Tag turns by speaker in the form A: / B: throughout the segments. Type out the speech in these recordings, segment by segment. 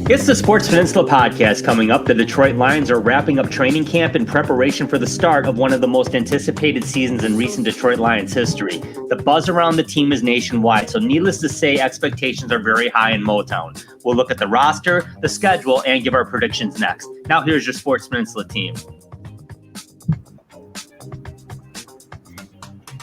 A: It's the Sports Peninsula podcast coming up. The Detroit Lions are wrapping up training camp in preparation for the start of one of the most anticipated seasons in recent Detroit Lions history. The buzz around the team is nationwide, so needless to say, expectations are very high in Motown. We'll look at the roster, the schedule, and give our predictions next. Now here's your Sports Peninsula team.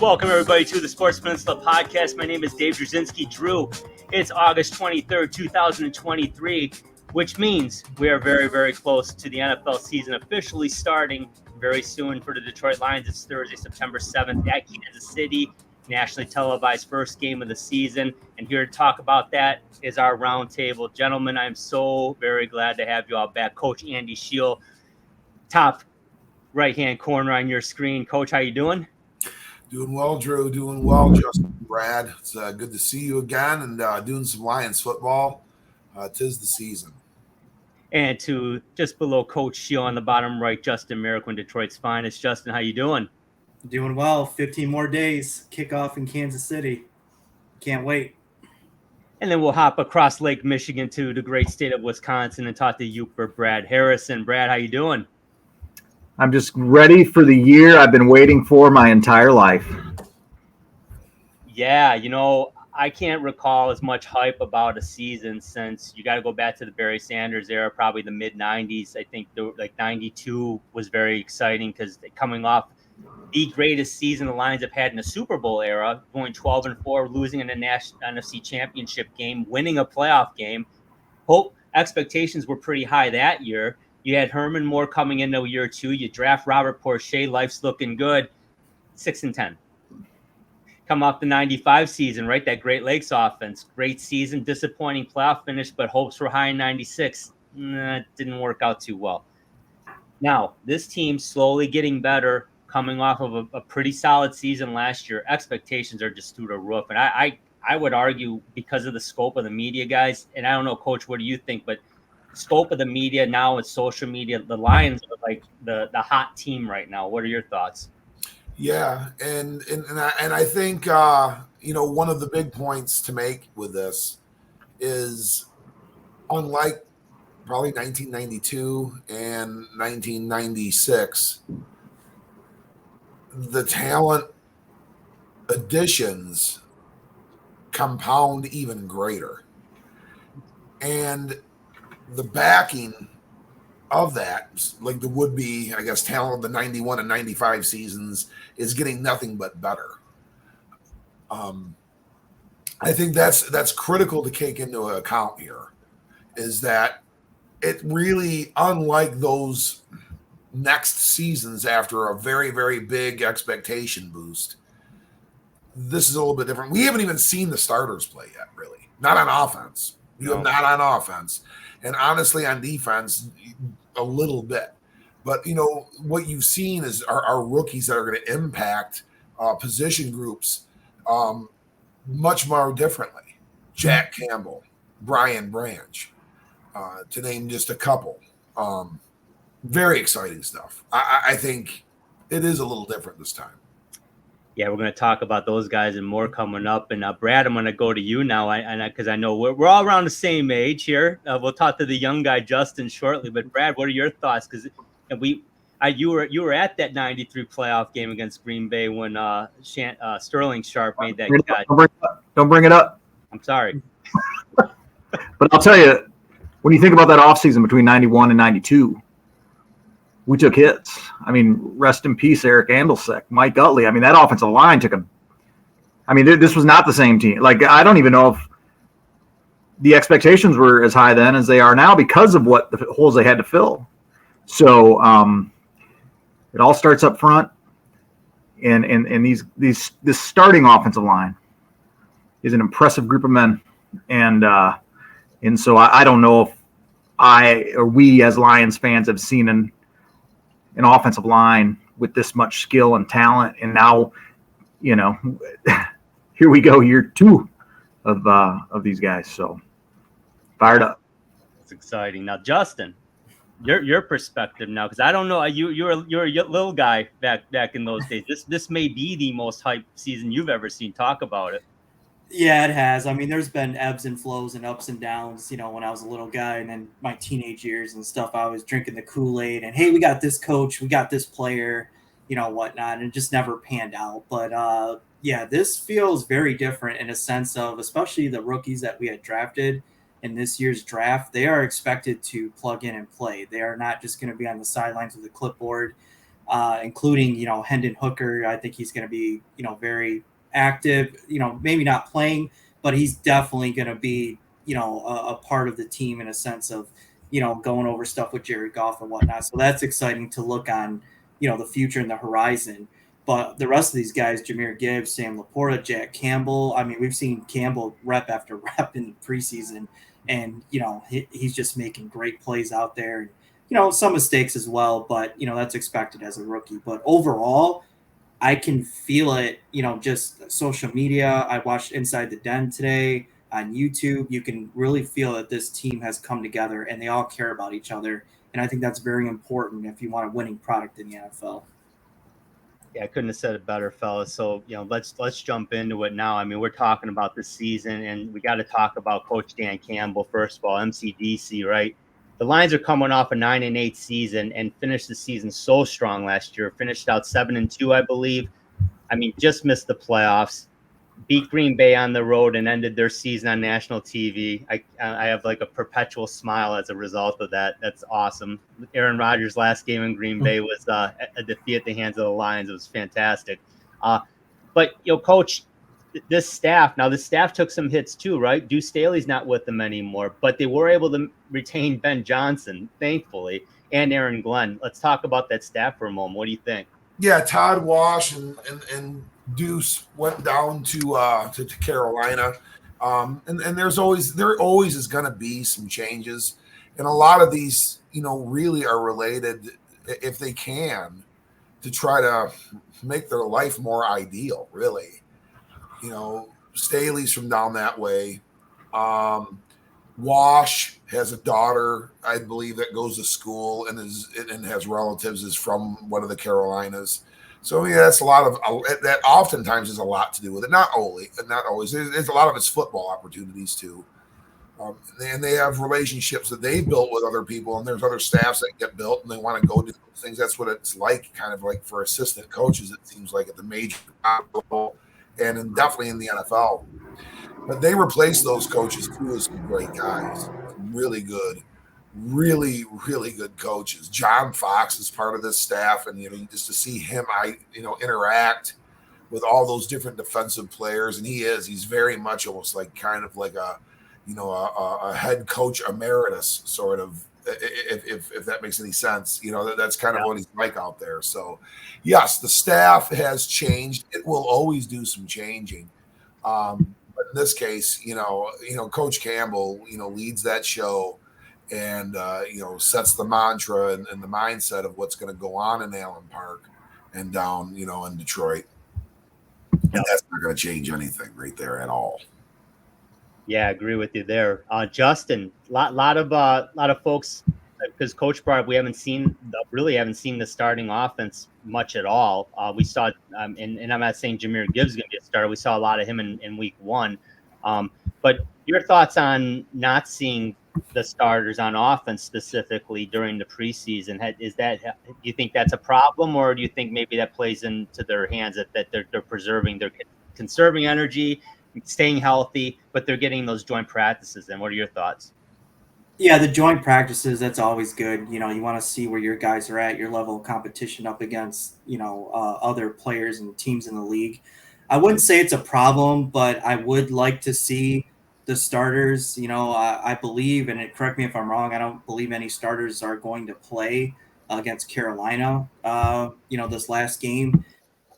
A: Welcome, everybody, to the Sports Peninsula podcast. My name is Dave Drzezinski. Drew, it's August 23rd, 2023. Which means we are very, very close to the NFL season officially starting very soon for the Detroit Lions. It's Thursday, September 7th at Kansas City, nationally televised first game of the season. And here to talk about that is our roundtable. Gentlemen, I'm so very glad to have you all back. Coach Andy Scheel, top right-hand corner on your screen. Coach, how you doing?
B: Doing well, Drew. Doing well, Justin, Brad. It's good to see you again and doing some Lions football. 'Tis the season.
A: And to just below Coach Scheel on the bottom right, Justin Merrick, Detroit's finest. Justin, how you doing?
C: Doing well. 15 more days. Kickoff in Kansas City. Can't wait.
A: And then we'll hop across Lake Michigan to the great state of Wisconsin and talk to Uper Brad Harrison. Brad, how you doing?
D: I'm just ready for the year I've been waiting for my entire life.
A: Yeah, I can't recall as much hype about a season since you got to go back to the Barry Sanders era, probably the mid-'90s. I think like 92 was very exciting because coming off the greatest season the Lions have had in the Super Bowl era, going 12-4, losing in a NFC Championship game, winning a playoff game. Expectations were pretty high that year. You had Herman Moore coming into year two. You draft Robert Porcher. Life's looking good. 6-10. Come off the 95 season, right? That Great Lakes offense. Great season, disappointing playoff finish, but hopes were high in 96. It didn't work out too well. Now, this team slowly getting better, coming off of a pretty solid season last year. Expectations are just through the roof. And I would argue because of the scope of the media, guys, and I don't know, Coach, what do you think? But scope of the media now with social media, the Lions are like the hot team right now. What are your thoughts?
B: Yeah, and I think one of the big points to make with this is, unlike probably 1992 and 1996, the talent additions compound even greater, and the backing of that, like the would-be, I guess, talent of the 91 and 95 seasons, is getting nothing but better. I think that's critical to take into account here, is that it really, unlike those next seasons after a very, very big expectation boost, this is a little bit different. We haven't even seen the starters play yet, really. Not on offense. Not on offense. And honestly, on defense, a little bit. But, what you've seen is our rookies that are going to impact position groups much more differently. Jack Campbell, Brian Branch, to name just a couple. Very exciting stuff. I think it is a little different this time.
A: Yeah, we're going to talk about those guys and more coming up. And Brad, I'm going to go to you now, because I know we're all around the same age here. We'll talk to the young guy Justin shortly. But Brad, what are your thoughts? Because you were at that '93 playoff game against Green Bay when Sterling Sharp made that catch.
D: Don't bring it up.
A: I'm sorry,
D: but I'll tell you, when you think about that offseason between 91 and 92. We took hits. I mean, rest in peace, Eric Andelsek, Mike Utley. I mean, that offensive line took a – I mean, this was not the same team. Like, I don't even know if the expectations were as high then as they are now because of what the holes they had to fill. So it all starts up front, and this starting offensive line is an impressive group of men. And so I don't know if I or we as Lions fans have seen an offensive line with this much skill and talent. And now, here we go, year two of these guys. So fired up.
A: It's exciting. Now, Justin, your perspective now, because I don't know, you're a little guy back in those days. This may be the most hyped season you've ever seen. Talk about it.
C: Yeah, it has. I mean, there's been ebbs and flows and ups and downs, when I was a little guy and then my teenage years and stuff. I was drinking the Kool-Aid and, hey, we got this coach, we got this player, whatnot, and it just never panned out. But yeah, this feels very different in a sense of, especially the rookies that we had drafted in this year's draft. They are expected to plug in and play. They are not just going to be on the sidelines with a clipboard, including, Hendon Hooker. I think he's going to be, very active, maybe not playing, but he's definitely going to be, a part of the team in a sense of, going over stuff with Jared Goff and whatnot. So that's exciting to look on, the future and the horizon. But the rest of these guys, Jahmyr Gibbs, Sam Laporta, Jack Campbell, I mean, we've seen Campbell rep after rep in the preseason, and, he's just making great plays out there. Some mistakes as well, but, that's expected as a rookie. But overall, I can feel it, just social media. I watched Inside the Den today on YouTube. You can really feel that this team has come together and they all care about each other. And I think that's very important if you want a winning product in the NFL.
A: Yeah, I couldn't have said it better, fellas. So, let's jump into it now. I mean, we're talking about this season, and we got to talk about Coach Dan Campbell, first of all, MCDC, right? The Lions are coming off a 9-8 season and finished the season so strong last year. Finished out 7-2, I believe. I mean, just missed the playoffs. Beat Green Bay on the road and ended their season on national TV. I have like a perpetual smile as a result of that. That's awesome. Aaron Rodgers' last game in Green Bay was a defeat at the hands of the Lions. It was fantastic. But Coach, this staff took some hits too, right? Deuce Staley's not with them anymore, but they were able to retain Ben Johnson, thankfully, and Aaron Glenn. Let's talk about that staff for a moment. What do you think?
B: Yeah, Todd Wash and Deuce went down to Carolina, and there always is going to be some changes, and a lot of these really are related, if they can, to try to make their life more ideal. Really, Staley's from down that way. Wash has a daughter, I believe, that goes to school and has relatives is from one of the Carolinas. So yeah, that's a lot of that. Oftentimes, has a lot to do with it. Not always. There's a lot of it's football opportunities too, and they have relationships that they built with other people, and there's other staffs that get built, and they want to go do those things. That's what it's like, kind of like for assistant coaches. It seems like at the major level, and definitely in the NFL. But they replaced those coaches too with some great guys, really good, really, really good coaches. John Fox is part of this staff, and just to see him, interact with all those different defensive players, and he's very much almost like kind of like a head coach emeritus sort of, if that makes any sense. That's kind of what he's like out there. So, yes, the staff has changed. It will always do some changing. But in this case, Coach Campbell, leads that show and, sets the mantra and the mindset of what's going to go on in Allen Park and down, in Detroit. And that's not going to change anything right there at all.
A: Yeah, I agree with you there. Justin, lot of folks, because Coach brought up, we haven't seen the starting offense much at all. We saw, and I'm not saying Jahmyr Gibbs is going to get started. We saw a lot of him in week one. But your thoughts on not seeing the starters on offense specifically during the preseason? Do you think that's a problem, or do you think maybe that plays into their hands that they're conserving energy, staying healthy, but they're getting those joint practices? And what are your thoughts?
C: Yeah, the joint practices, that's always good. You want to see where your guys are at, your level of competition up against, other players and teams in the league. I wouldn't say it's a problem, but I would like to see the starters. I believe, and correct me if I'm wrong, I don't believe any starters are going to play against Carolina, this last game.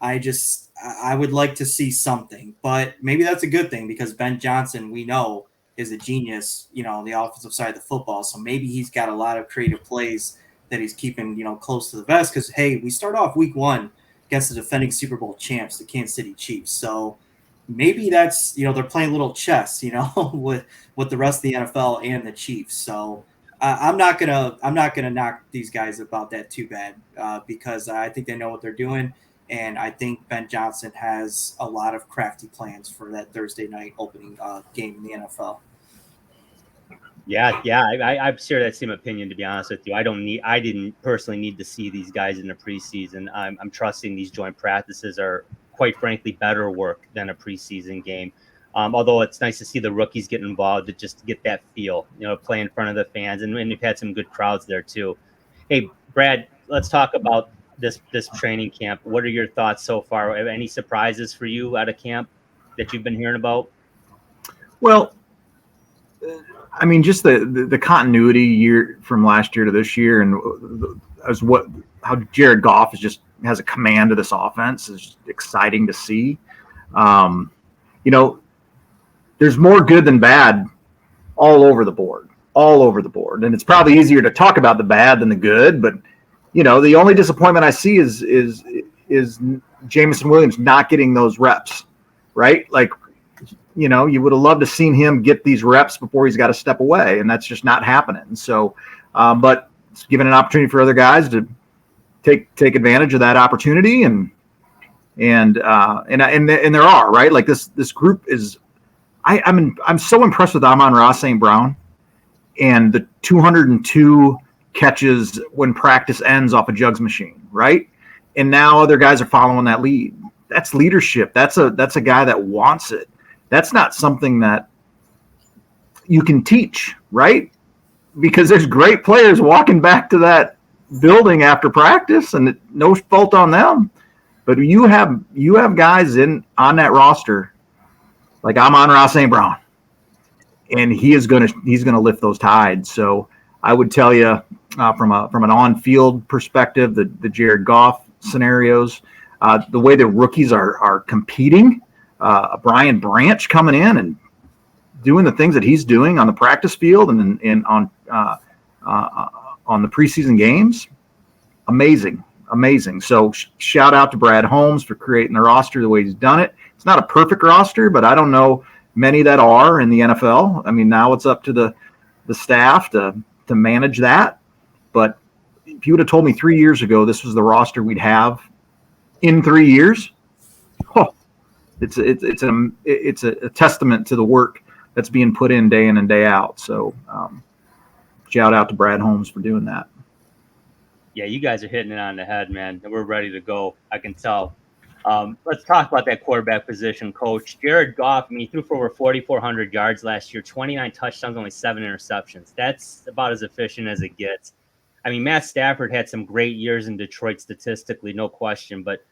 C: I would like to see something, but maybe that's a good thing because Ben Johnson, we know, is a genius, on the offensive side of the football. So maybe he's got a lot of creative plays that he's keeping, close to the vest. Because, hey, we start off week one against the defending Super Bowl champs, the Kansas City Chiefs. So maybe that's, they're playing a little chess, with the rest of the NFL and the Chiefs. So I'm not gonna knock these guys about that too bad because I think they know what they're doing. And I think Ben Johnson has a lot of crafty plans for that Thursday night opening game in the NFL.
A: Yeah, I share that same opinion. To be honest with you, I didn't personally need to see these guys in the preseason. I'm trusting these joint practices are, quite frankly, better work than a preseason game. Although it's nice to see the rookies get involved to just get that feel, play in front of the fans, and we've had some good crowds there too. Hey, Brad, let's talk about this training camp. What are your thoughts so far? Any surprises for you out of camp that you've been hearing about?
D: Well, I mean, just the continuity year from last year to this year, and how Jared Goff has a command of this offense is exciting to see. There's more good than bad all over the board, and it's probably easier to talk about the bad than the good. But the only disappointment I see is Jameson Williams not getting those reps, right? Like, you would have loved to seen him get these reps before he's got to step away, and that's just not happening. So, but it's given an opportunity for other guys to take advantage of that opportunity, and there are, right? Like this group is, I'm so impressed with Amon-Ra St. Brown and the 202 catches when practice ends off a jugs machine, right? And now other guys are following that lead. That's leadership. That's a guy that wants it. That's not something that you can teach, right? Because there's great players walking back to that building after practice, and no fault on them. But you have guys on that roster like Amon-Ra St. Brown, and he's gonna lift those tides. So I would tell you from an on-field perspective, the Jared Goff scenarios, the way the rookies are competing. Brian Branch coming in and doing the things that he's doing on the practice field and on the preseason games, amazing. So shout out to Brad Holmes for creating the roster the way he's done it. It's not a perfect roster, but I don't know many that are in the NFL. I mean, now it's up to the staff to manage that. But if you would have told me 3 years ago this was the roster we'd have in 3 years, it's a testament to the work that's being put in and day out. So shout out to Brad Holmes for doing that.
A: Yeah, you guys are hitting it on the head, man. We're ready to go. I can tell. Let's talk about that quarterback position, Coach. Jared Goff, he threw for over 4,400 yards last year, 29 touchdowns, only 7 interceptions. That's about as efficient as it gets. I mean, Matt Stafford had some great years in Detroit statistically, no question, but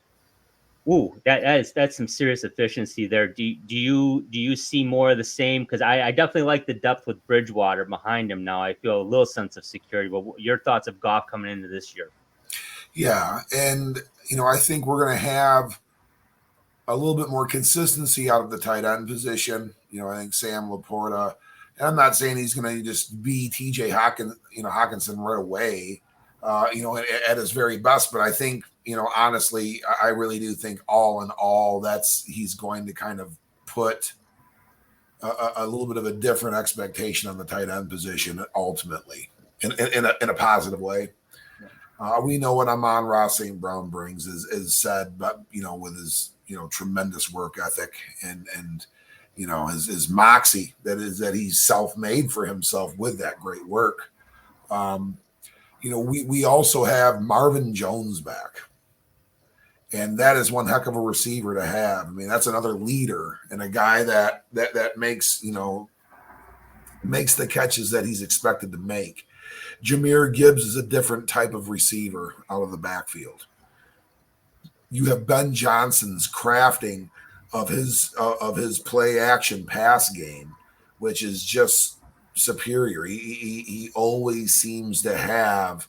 A: that's some serious efficiency there. Do you see more of the same? Because I definitely like the depth with Bridgewater behind him now. I feel a little sense of security. But your thoughts of Goff coming into this year?
B: Yeah, and I think we're going to have a little bit more consistency out of the tight end position. I think Sam Laporta, and I'm not saying he's going to just be T.J. Hawkinson right away, at his very best, but I think, honestly, I really do think all in all, he's going to kind of put a little bit of a different expectation on the tight end position ultimately in a positive way. We know what Amon-Ra St. Brown brings is said, but with his tremendous work ethic and his moxie that he's self-made for himself with that great work. We also have Marvin Jones back, and that is one heck of a receiver to have. I mean, that's another leader and a guy that makes the catches that he's expected to make. Jahmyr Gibbs is a different type of receiver out of the backfield. You have Ben Johnson's crafting of his play action pass game, which is just superior. He always seems to have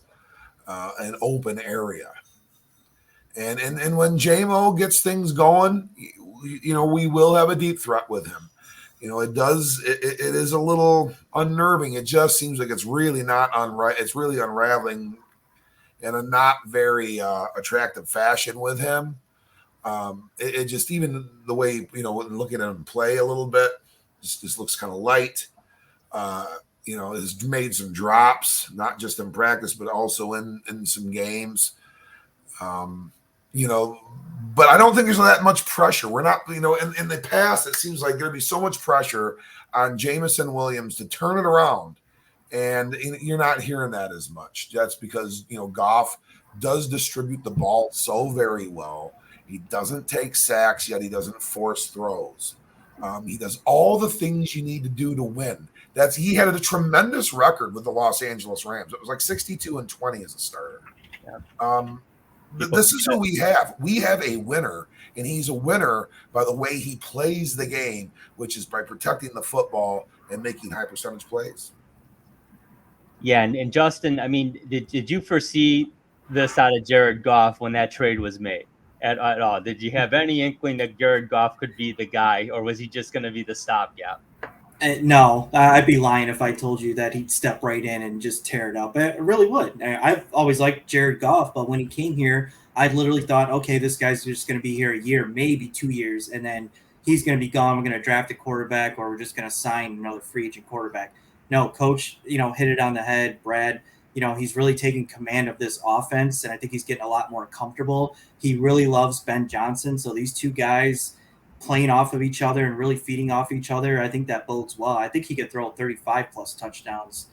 B: an open area, and when J-Mo gets things going, we will have a deep threat with him. It is a little unnerving. It just seems like it's really not it's really unraveling in a not very attractive fashion with him. It just, even the way, looking at him play a little bit, just looks kind of light. Has made some drops, not just in practice, but also in some games. you know, but I don't think there's that much pressure. We're not, you know, in the past, it seems like there'd be so much pressure on Jameson Williams to turn it around. And you're not hearing that as much. That's because, you know, Goff does distribute the ball so very well. He doesn't take sacks, yet he doesn't force throws. He does all the things you need to do to win. He had a tremendous record with the Los Angeles Rams. It was like 62-20 as a starter. This is who we have. We have a winner, and he's a winner by the way he plays the game, which is by protecting the football and making high percentage plays.
A: Yeah, and Justin, I mean, did you foresee this out of Jared Goff when that trade was made at all? Did you have any inkling that Jared Goff could be the guy, or was he just going to be the stopgap?
C: No, I'd be lying if I told you that he'd step right in and just tear it up. I really would. I've always liked Jared Goff, but when he came here, I literally thought, okay, this guy's just going to be here a year, maybe 2 years, and then he's going to be gone. We're going to draft a quarterback, or we're just going to sign another free agent quarterback. No, coach, hit it on the head. Brad, he's really taking command of this offense, and I think he's getting a lot more comfortable. He really loves Ben Johnson, so these two guys playing off of each other and really feeding off each other, I think that bodes well. I think he could throw 35-plus touchdowns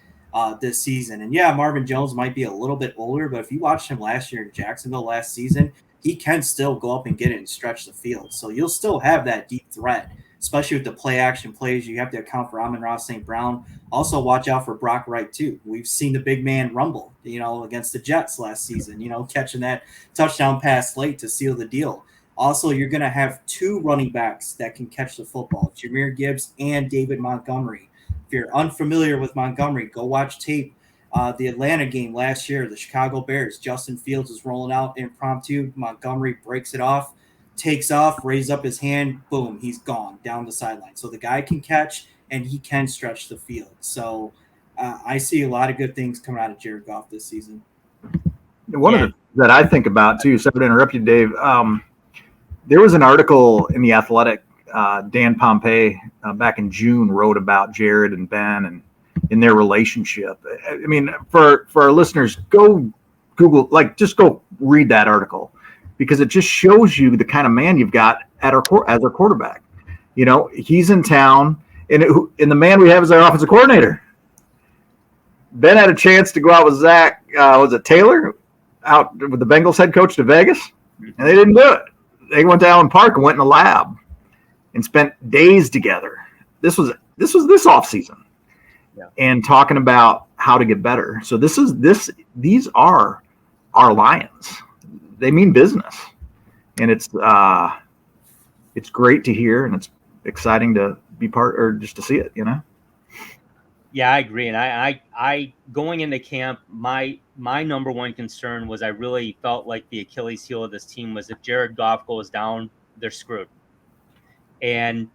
C: this season. And, yeah, Marvin Jones might be a little bit older, but if you watched him last year in Jacksonville last season, he can still go up and get it and stretch the field. So you'll still have that deep threat, especially with the play-action plays. You have to account for Amon-Ra St. Brown. Also, watch out for Brock Wright, too. We've seen the big man rumble, against the Jets last season, catching that touchdown pass late to seal the deal. Also, you're going to have two running backs that can catch the football, Jahmyr Gibbs and David Montgomery. If you're unfamiliar with Montgomery, go watch tape. The Atlanta game last year, the Chicago Bears, Justin Fields is rolling out impromptu. Montgomery breaks it off, takes off, raises up his hand, boom, he's gone down the sideline. So the guy can catch, and he can stretch the field. So I see a lot of good things coming out of Jared Goff this season.
D: One of the that I think about, too, sorry to interrupt you, Dave, there was an article in The Athletic, Dan Pompey back in June wrote about Jared and Ben and in their relationship. I mean, for our listeners, go Google, just go read that article, because it just shows you the kind of man you've got as our quarterback. He's in town, and the man we have is our offensive coordinator. Ben had a chance to go out with Zach, was it Taylor, out with the Bengals head coach to Vegas, and they didn't do it. They went to Allen Park and went in the lab and spent days together. This was this offseason, and talking about how to get better. So these are our Lions. They mean business, and it's great to hear, and it's exciting to be part, or just to see it.
A: Yeah, I agree. And I going into camp, my number one concern was I really felt like the Achilles heel of this team was if Jared Goff goes down, they're screwed. And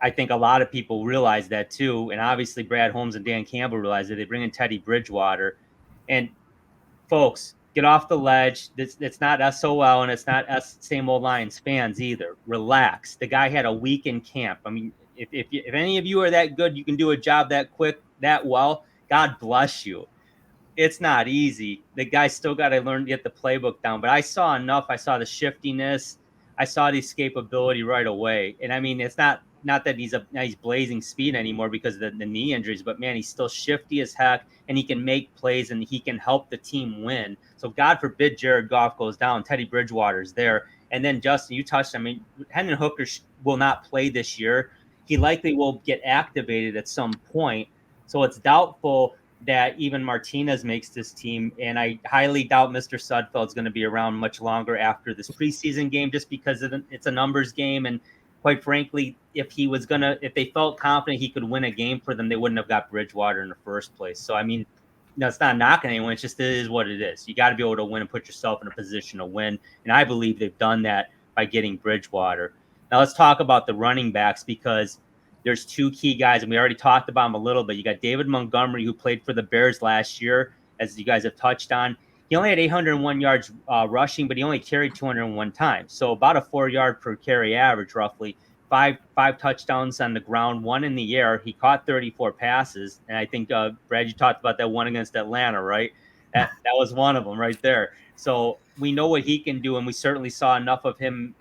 A: I think a lot of people realize that too. And obviously Brad Holmes and Dan Campbell realize that. They bring in Teddy Bridgewater. And folks, get off the ledge. It's not SOL, and it's not same old Lions fans either. Relax. The guy had a week in camp. I mean, if any of you are that good, you can do a job that quick, that well, God bless you. It's not easy. The guy still got to learn to get the playbook down. But I saw enough. I saw the shiftiness. I saw the escapability right away. And I mean, it's not that he's blazing speed anymore because of the knee injuries, but man, he's still shifty as heck, and he can make plays, and he can help the team win. So God forbid Jared Goff goes down. Teddy Bridgewater's there. And then Justin, you touched, I mean, Hendon Hooker will not play this year. He likely will get activated at some point. So it's doubtful that even Martinez makes this team. And I highly doubt Mr. Sudfeld's going to be around much longer after this preseason game, just because it's a numbers game. And quite frankly, if they felt confident he could win a game for them, they wouldn't have got Bridgewater in the first place. So, I mean, it's not knocking anyone. It's just, it is what it is. You got to be able to win and put yourself in a position to win. And I believe they've done that by getting Bridgewater. Now let's talk about the running backs, because there's two key guys, and we already talked about them a little bit. You got David Montgomery, who played for the Bears last year, as you guys have touched on. He only had 801 yards rushing, but he only carried 201 times. So about a 4-yard per carry average, roughly. Five touchdowns on the ground, one in the air. He caught 34 passes. And I think, Brad, you talked about that one against Atlanta, right? That was one of them right there. So we know what he can do, and we certainly saw enough of him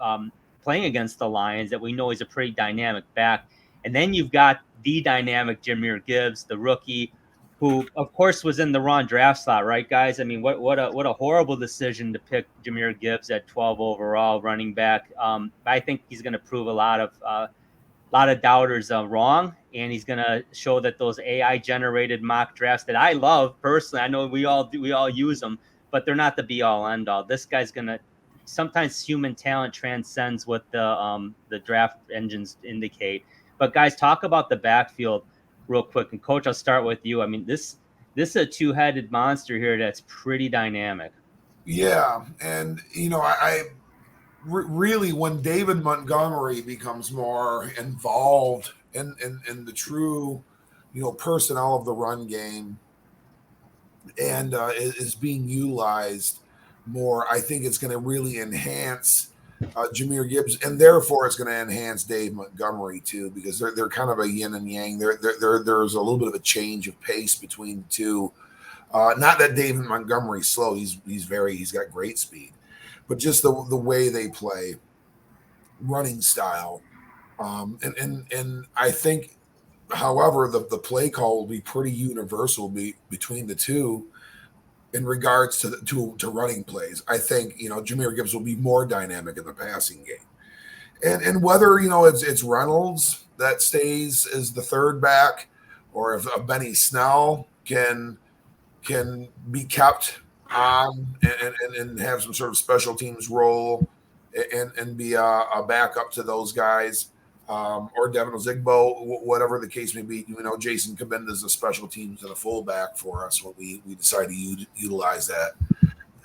A: playing against the Lions that we know he's a pretty dynamic back. And then you've got the dynamic Jahmyr Gibbs, the rookie, who of course was in the wrong draft slot, right, guys? I mean, what a horrible decision to pick Jahmyr Gibbs at 12 overall, running back. I think he's going to prove a lot of doubters wrong, and he's going to show that those AI generated mock drafts that I love personally. I know we all use them, but they're not the be all end all. This guy's going to sometimes human talent transcends what the draft engines indicate. But guys, talk about the backfield real quick. And Coach, I'll start with you. I mean, this is a two-headed monster here that's pretty dynamic.
B: Yeah, and really, when David Montgomery becomes more involved in the true, personnel of the run game, and is being utilized more, I think it's going to really enhance Jahmyr Gibbs, and therefore it's going to enhance Dave Montgomery too, because they're kind of a yin and yang. There's a little bit of a change of pace between the two. Not that David Montgomery's slow; he's got great speed, but just the way they play, running style, and I think, however, the play call will be pretty universal between the two in regards to running plays. I think Jahmyr Gibbs will be more dynamic in the passing game, and whether it's Reynolds that stays as the third back, or if Benny Snell can be kept on and have some sort of special teams role and be a backup to those guys, or Devin Ozigbo, whatever the case may be. Jason Cabinda is a special teams and a fullback for us when we decide to utilize that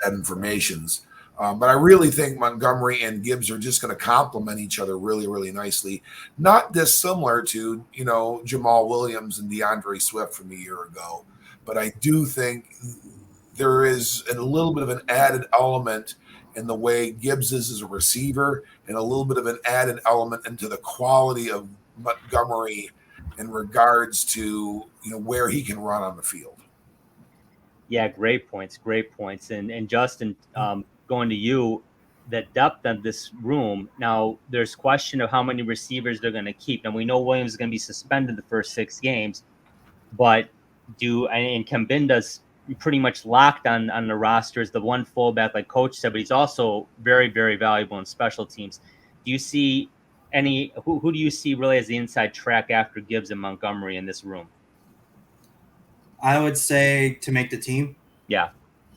B: informations. But I really think Montgomery and Gibbs are just going to complement each other really, really nicely. Not dissimilar to, Jamal Williams and DeAndre Swift from a year ago. But I do think there is a little bit of an added element in the way Gibbs is as a receiver, and a little bit of an added element into the quality of Montgomery in regards to where he can run on the field.
A: Yeah, great points. And Justin, going to you, the depth of this room. Now, there's question of how many receivers they're going to keep. And we know Williams is going to be suspended the first 6 games, but and Kambinda's pretty much locked on the roster as the one fullback, like Coach said, but he's also very, very valuable in special teams. Do you see who do you see really as the inside track after Gibbs and Montgomery in this room?
C: I would say, to make the team,
A: yeah,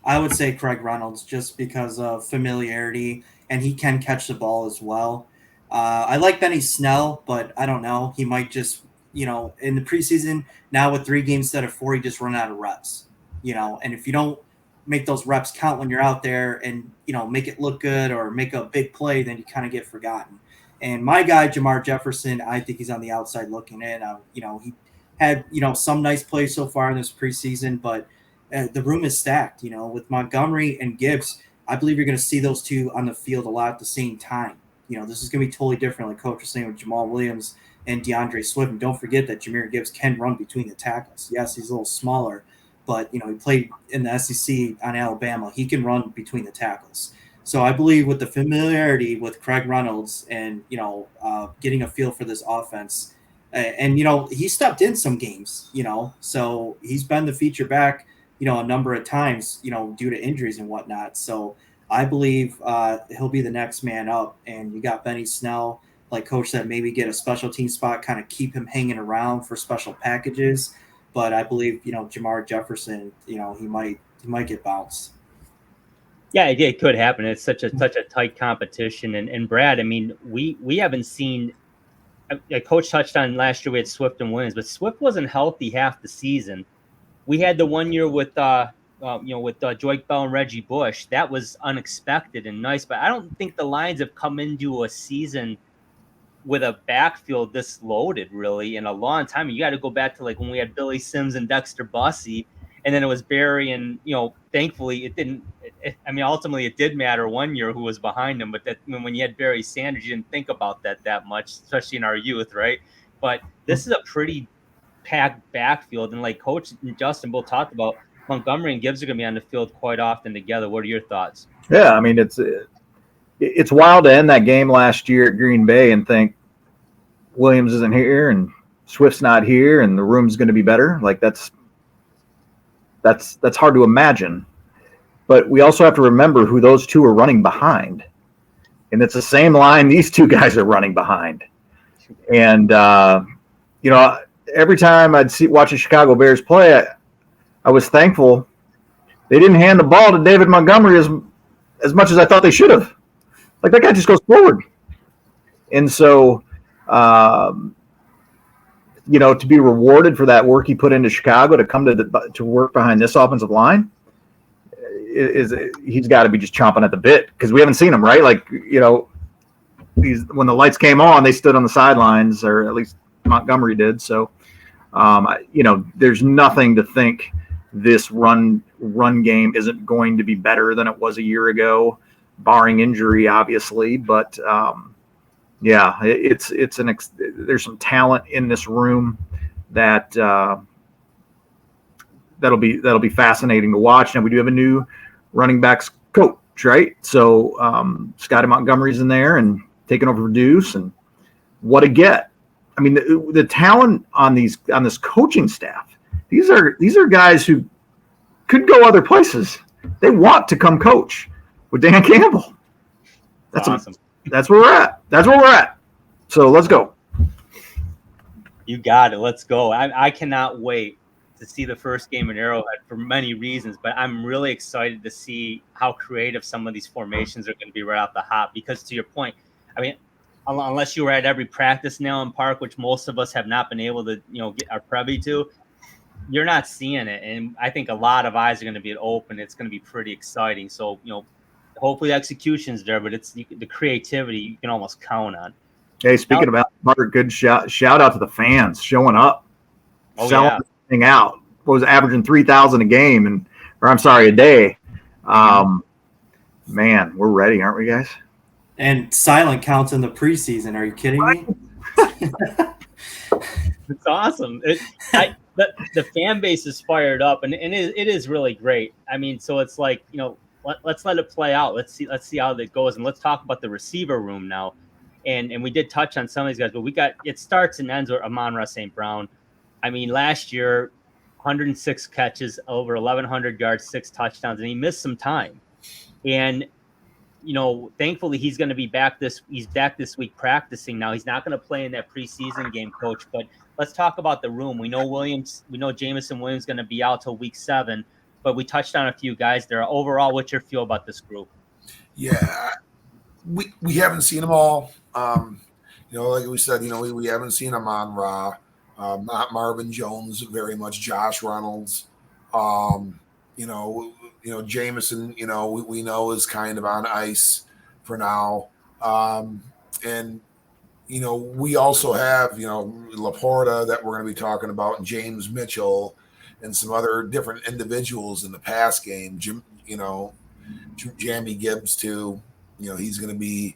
C: I would say Craig Reynolds, just because of familiarity, and he can catch the ball as well. I like Benny Snell, but I don't know. He might just, in the preseason, now with 3 games instead of 4, he just run out of reps. And if you don't make those reps count when you're out there and, make it look good or make a big play, then you kind of get forgotten. And my guy, Jamar Jefferson, I think he's on the outside looking in. He had, some nice plays so far in this preseason, but the room is stacked, with Montgomery and Gibbs. I believe you're going to see those two on the field a lot at the same time. This is going to be totally different, like Coach was saying, with Jamal Williams and DeAndre Swift. And don't forget that Jahmyr Gibbs can run between the tackles. Yes, he's a little smaller, but he played in the SEC on Alabama. He can run between the tackles. So I believe with the familiarity with Craig Reynolds and getting a feel for this offense, and he stepped in some games, so he's been the feature back, a number of times, due to injuries and whatnot. So I believe he'll be the next man up. And you got Benny Snell, like Coach said, maybe get a special team spot, kind of keep him hanging around for special packages. But I believe, Jamar Jefferson, he might get bounced.
A: Yeah, it could happen. It's such a tight competition. And Brad, I mean, we haven't seen. Coach touched on last year we had Swift and Williams, but Swift wasn't healthy half the season. We had the one year with Joik Bell and Reggie Bush. That was unexpected and nice, but I don't think the Lions have come into a season with a backfield this loaded really in a long time. You got to go back to like when we had Billy Sims and Dexter Bussey, and then it was Barry, and thankfully it didn't. Ultimately it did matter one year who was behind him, but that when you had Barry Sanders, you didn't think about that much, especially in our youth, right? But this is a pretty packed backfield, and like Coach and Justin both talked about, Montgomery and Gibbs are going to be on the field quite often together. What are your thoughts?
D: Yeah, I mean it's wild to end that game last year at Green Bay and think Williams isn't here and Swift's not here and the room's going to be better. Like that's hard to imagine. But we also have to remember who those two are running behind, and it's the same line these two guys are running behind. And every time I'd watch the Chicago Bears play, I was thankful they didn't hand the ball to David Montgomery as much as I thought they should have. Like, that guy just goes forward. And so, to be rewarded for that work he put into Chicago to come to work behind this offensive line, he's got to be just chomping at the bit, because we haven't seen him, right? Like, when the lights came on, they stood on the sidelines, or at least Montgomery did. So, there's nothing to think this run game isn't going to be better than it was a year ago, barring injury, obviously. But there's some talent in this room that that'll be fascinating to watch. Now we do have a new running backs coach, right? So Scotty Montgomery's in there and taking over for Deuce, and what a get! I mean, the talent on this coaching staff. These are guys who could go other places. They want to come coach with Dan Campbell. That's awesome. That's where we're at. So let's go.
A: You got it. Let's go. I cannot wait to see the first game in Arrowhead for many reasons, but I'm really excited to see how creative some of these formations are going to be right off the hop. Because to your point, I mean, unless you were at every practice now in Park, which most of us have not been able to, get our privy to, you're not seeing it. And I think a lot of eyes are going to be open. It's going to be pretty exciting. So, hopefully the execution's there, but it's the creativity you can almost count on.
D: Hey, speaking about Mark, good shout out to the fans showing up, selling this thing out. What was averaging 3,000 a game, a day. Man, we're ready, aren't we, guys?
C: And silent counts in the preseason. Are you kidding me?
A: It's awesome. The fan base is fired up, and it is really great. I mean, so it's like, let's let it play out. Let's see how that goes, and let's talk about the receiver room now. And we did touch on some of these guys, but it starts and ends with Amon-Ra St. Brown. I mean, last year, 106 catches, over 1,100 yards, 6 touchdowns, and he missed some time. And thankfully he's going to be back he's back this week practicing now. He's not going to play in that preseason game, Coach, but let's talk about the room. We know Jameson Williams going to be out till week 7, but we touched on a few guys there. Overall, what's your feel about this group?
B: Yeah, we haven't seen them all. Like we said, we haven't seen Amon-Ra, not Marvin Jones, very much Josh Reynolds. Jameson, we know is kind of on ice for now. And we also have, Laporta that we're going to be talking about, and James Mitchell and some other different individuals in the pass game. Jamie Gibbs too. He's going to be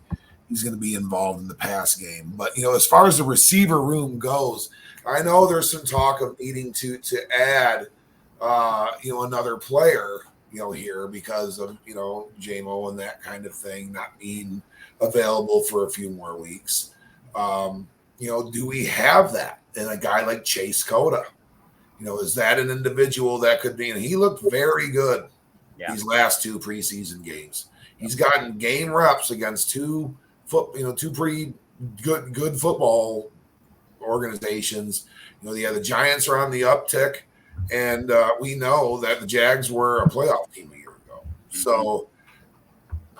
B: involved in the pass game. But, as far as the receiver room goes, I know there's some talk of needing to add, another player, here because of, JMO and that kind of thing not being available for a few more weeks. Do we have that in a guy like Chase Cota? Is that an individual that could be? And he looked very good these last 2 preseason games. He's gotten game reps against two pretty good football organizations. The Giants are on the uptick, and we know that the Jags were a playoff team a year ago. So,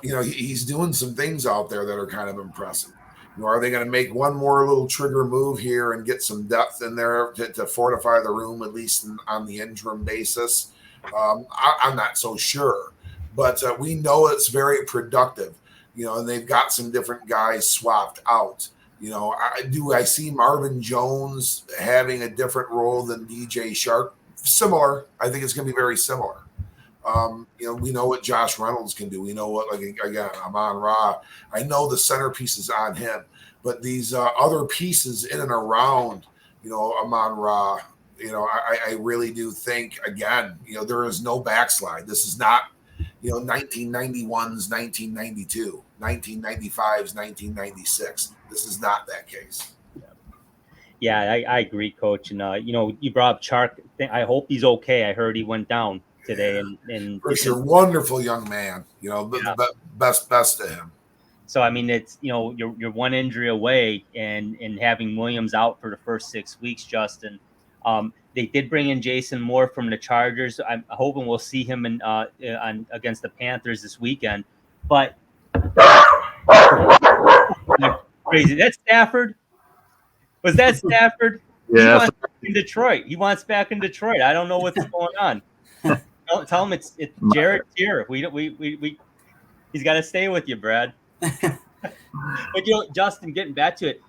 B: he's doing some things out there that are kind of impressive. Are they going to make one more little trigger move here and get some depth in there to fortify the room, at least on the interim basis? I'm not so sure. But we know it's very productive, and they've got some different guys swapped out. I see Marvin Jones having a different role than DJ Shark? Similar. I think it's going to be very similar. We know what Josh Reynolds can do. We know what, again, Amon-Ra. I know the centerpiece is on him, but these other pieces in and around, Amon-Ra I really do think, again, there is no backslide. This is not, 1991's 1992, 1995's 1996. This is not that case.
A: Yeah, I agree, Coach. And you brought up Chark. I hope he's okay. I heard he went down today, and
B: For sure, wonderful young man. Best to him.
A: So I mean, it's you're one injury away, and having Williams out for the first 6 weeks, Justin. They did bring in Jason Moore from the Chargers. I'm hoping we'll see him against the Panthers this weekend. But crazy. That's Stafford. Was that Stafford?
D: Yeah.
A: In Detroit. He wants back in Detroit. I don't know what's going on. Tell him it's Jared's here. He's got to stay with you, Brad. But Justin, getting back to it,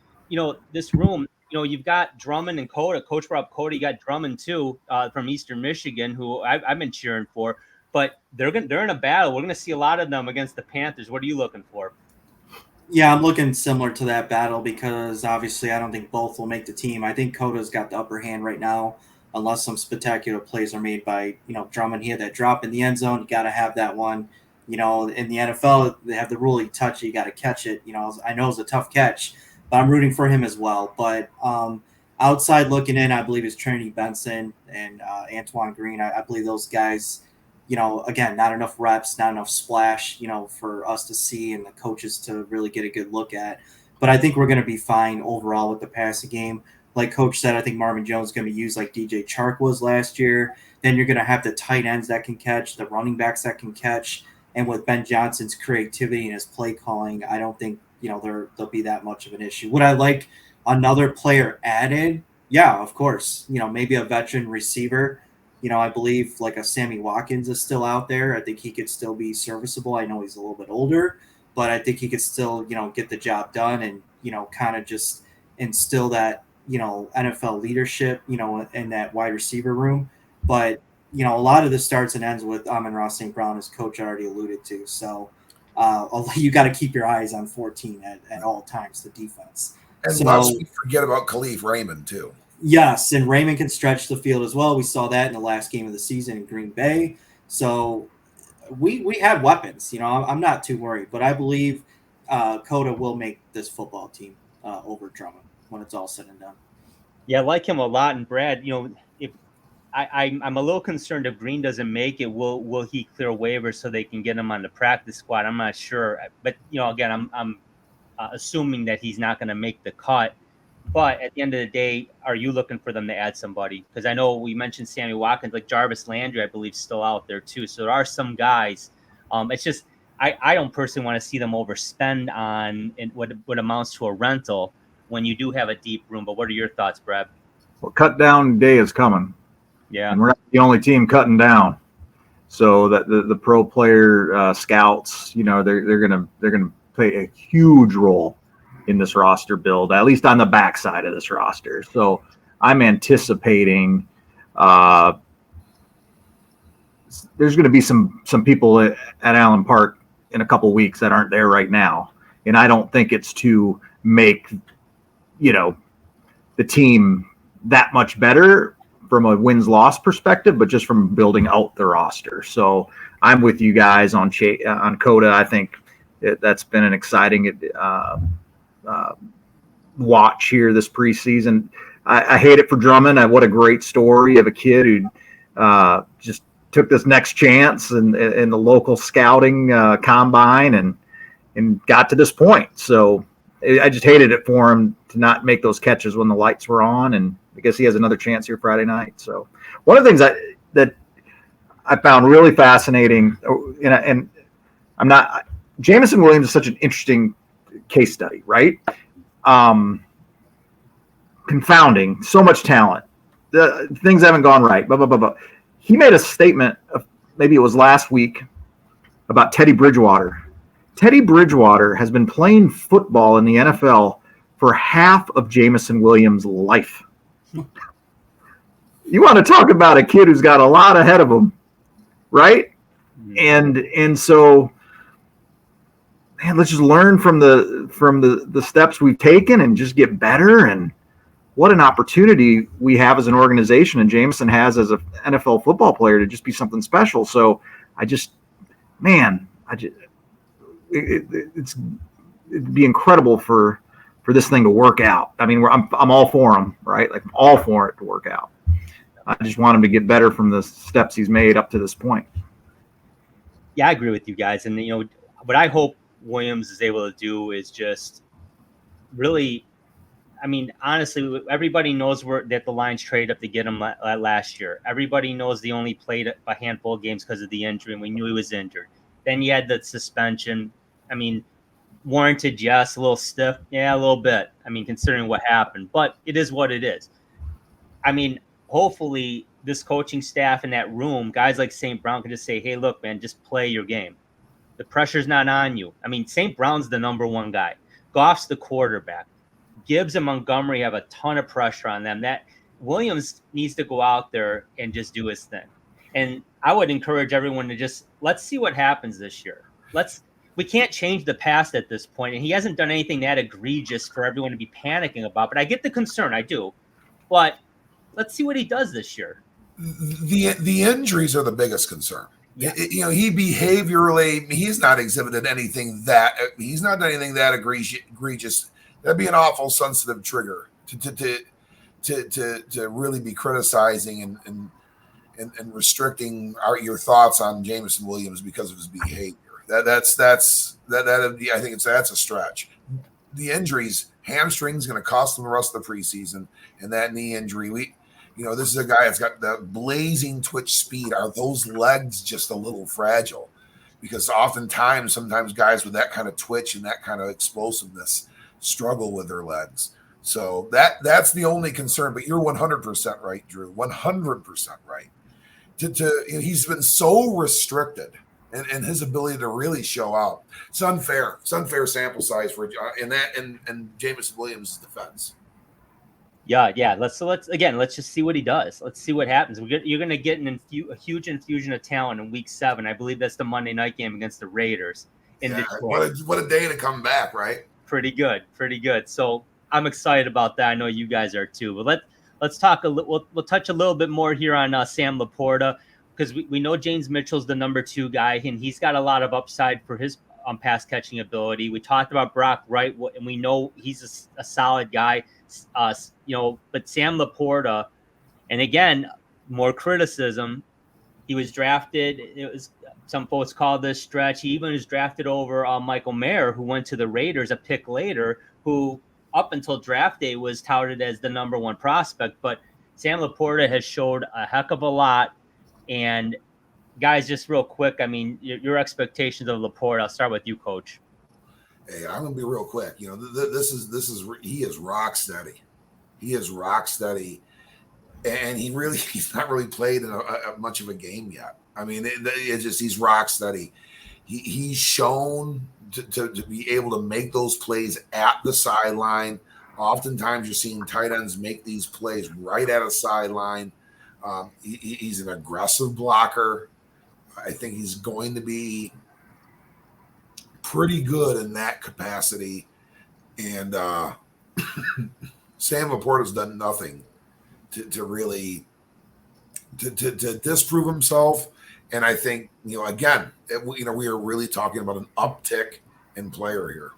A: this room, you've got Drummond and Coda. Coach brought up Coda. You got Drummond too, from Eastern Michigan, who I've been cheering for. But they're in a battle. We're going to see a lot of them against the Panthers. What are you looking for?
C: Yeah, I'm looking similar to that battle because obviously I don't think both will make the team. I think Coda's got the upper hand right now, unless some spectacular plays are made by, Drummond. He had that drop in the end zone. You got to have that one. In the NFL, they have the rule you touch it, you got to catch it. I know it's a tough catch, but I'm rooting for him as well. But outside looking in, I believe it's Trinity Benson and Antoine Green. I believe those guys, again, not enough reps, not enough splash, for us to see and the coaches to really get a good look at. But I think we're going to be fine overall with the passing game. Like Coach said, I think Marvin Jones is going to be used like DJ Chark was last year. Then you're going to have the tight ends that can catch, the running backs that can catch. And with Ben Johnson's creativity and his play calling, I don't think, there'll be that much of an issue. Would I like another player added? Yeah, of course. Maybe a veteran receiver. I believe like a Sammy Watkins is still out there. I think he could still be serviceable. I know he's a little bit older, but I think he could still, get the job done and, kind of just instill that, NFL leadership, in that wide receiver room. But, a lot of this starts and ends with Amon-Ra St. Brown, as Coach already alluded to. So you got to keep your eyes on 14 at all times, the defense.
B: And let's forget about Khalif Raymond, too.
C: Yes, and Raymond can stretch the field as well. We saw that in the last game of the season in Green Bay. So we have weapons. I'm not too worried. But I believe Coda will make this football team over Drummond when it's all said and done.
A: Yeah, I like him a lot. And Brad, if I'm a little concerned if Green doesn't make it, will he clear waivers so they can get him on the practice squad? I'm not sure. But, again, I'm assuming that he's not going to make the cut. But at the end of the day, are you looking for them to add somebody? Because I know we mentioned Sammy Watkins, like Jarvis Landry, I believe, still out there too. So there are some guys. It's just I don't personally want to see them overspend on what amounts to a rental when you do have a deep room. But what are your thoughts, Brad?
D: Well, cut down day is coming.
A: Yeah,
D: and we're not the only team cutting down. So that the pro player scouts, they're gonna play a huge role in this roster build, at least on the backside of this roster. So I'm anticipating there's going to be some people at Allen Park in a couple weeks that aren't there right now. And I don't think it's to make, the team that much better from a wins-loss perspective, but just from building out the roster. So I'm with you guys on Coda. I think that's been an exciting watch here this preseason. I hate it for Drummond. What a great story of a kid who just took this next chance in the local scouting combine and got to this point. So I just hated it for him to not make those catches when the lights were on, and I guess he has another chance here Friday night. So one of the things that I found really fascinating, and I'm not – Jameson Williams is such an interesting case study, right? Confounding, so much talent. The things haven't gone right, blah, blah, blah, blah. He made a statement, maybe it was last week, about Teddy Bridgewater. Teddy Bridgewater has been playing football in the NFL for half of Jameson Williams' life. You want to talk about a kid who's got a lot ahead of him, right? And so, man, let's just learn from the steps we've taken and just get better. And what an opportunity we have as an organization, and Jameson has as an NFL football player to just be something special. So it'd be incredible for this thing to work out. I mean, I'm all for him, right? Like, I'm all for it to work out. I just want him to get better from the steps he's made up to this point.
A: Yeah, I agree with you guys. And, what I hope Williams is able to do is just really, I mean, honestly, everybody knows that the Lions traded up to get him last year. Everybody knows they only played a handful of games because of the injury, and we knew he was injured. Then you had the suspension. I mean, warranted, yes. A little stiff, yeah, a little bit. I mean, considering what happened, but it is what it is. I mean, hopefully this coaching staff in that room, guys like St. Brown, can just say, hey, look, man, just play your game. The pressure's not on you. I mean, St. Brown's the number one guy. Goff's the quarterback. Gibbs and Montgomery have a ton of pressure on them. That Williams needs to go out there and just do his thing. And I would encourage everyone to let's see what happens this year. We can't change the past at this point, and he hasn't done anything that egregious for everyone to be panicking about. But I get the concern, I do. But let's see what he does this year.
B: The injuries are the biggest concern. Yeah. He behaviorally, he's not exhibited anything that he's not done anything that egregious. That'd be an awful sensitive trigger to really be criticizing and restricting your thoughts on Jameson Williams because of his behavior. That's I think that's a stretch. The injuries, hamstring's going to cost him the rest of the preseason, and that knee injury. This is a guy that's got the blazing twitch speed. Are those legs just a little fragile? Because sometimes guys with that kind of twitch and that kind of explosiveness struggle with their legs. So that's the only concern. But you're 100% right, Drew. 100% right. He's been so restricted, and his ability to really show out. It's unfair. It's unfair sample size for and Jameson Williams' defense.
A: Yeah. Let's just see what he does. Let's see what happens. You're going to get a huge infusion of talent in Week 7. I believe that's the Monday night game against the Raiders in Detroit.
B: What a day to come back, right?
A: Pretty good. So I'm excited about that. I know you guys are too. But let's talk we'll touch a little bit more here on Sam Laporta, because we know James Mitchell's the number 2 guy, and he's got a lot of upside for his pass catching ability. We talked about Brock Wright, and we know he's a solid guy. But Sam Laporta, and again, more criticism. He was drafted. Some folks call this stretch. He even was drafted over Michael Mayer, who went to the Raiders a pick later, who up until draft day was touted as the number 1 prospect. But Sam Laporta has showed a heck of a lot. And guys, just real quick, I mean, your expectations of Laporta. I'll start with you, Coach.
B: Hey, I'm gonna be real quick. He is rock steady. He is rock steady, and he's not really played in much of a game yet. I mean, he's rock steady. He's shown to be able to make those plays at the sideline. Oftentimes, you're seeing tight ends make these plays right at a sideline. He's an aggressive blocker. I think he's going to be pretty good in that capacity. And Sam Laporta's done nothing to really to disprove himself. And I think, again, we are really talking about an uptick in player here.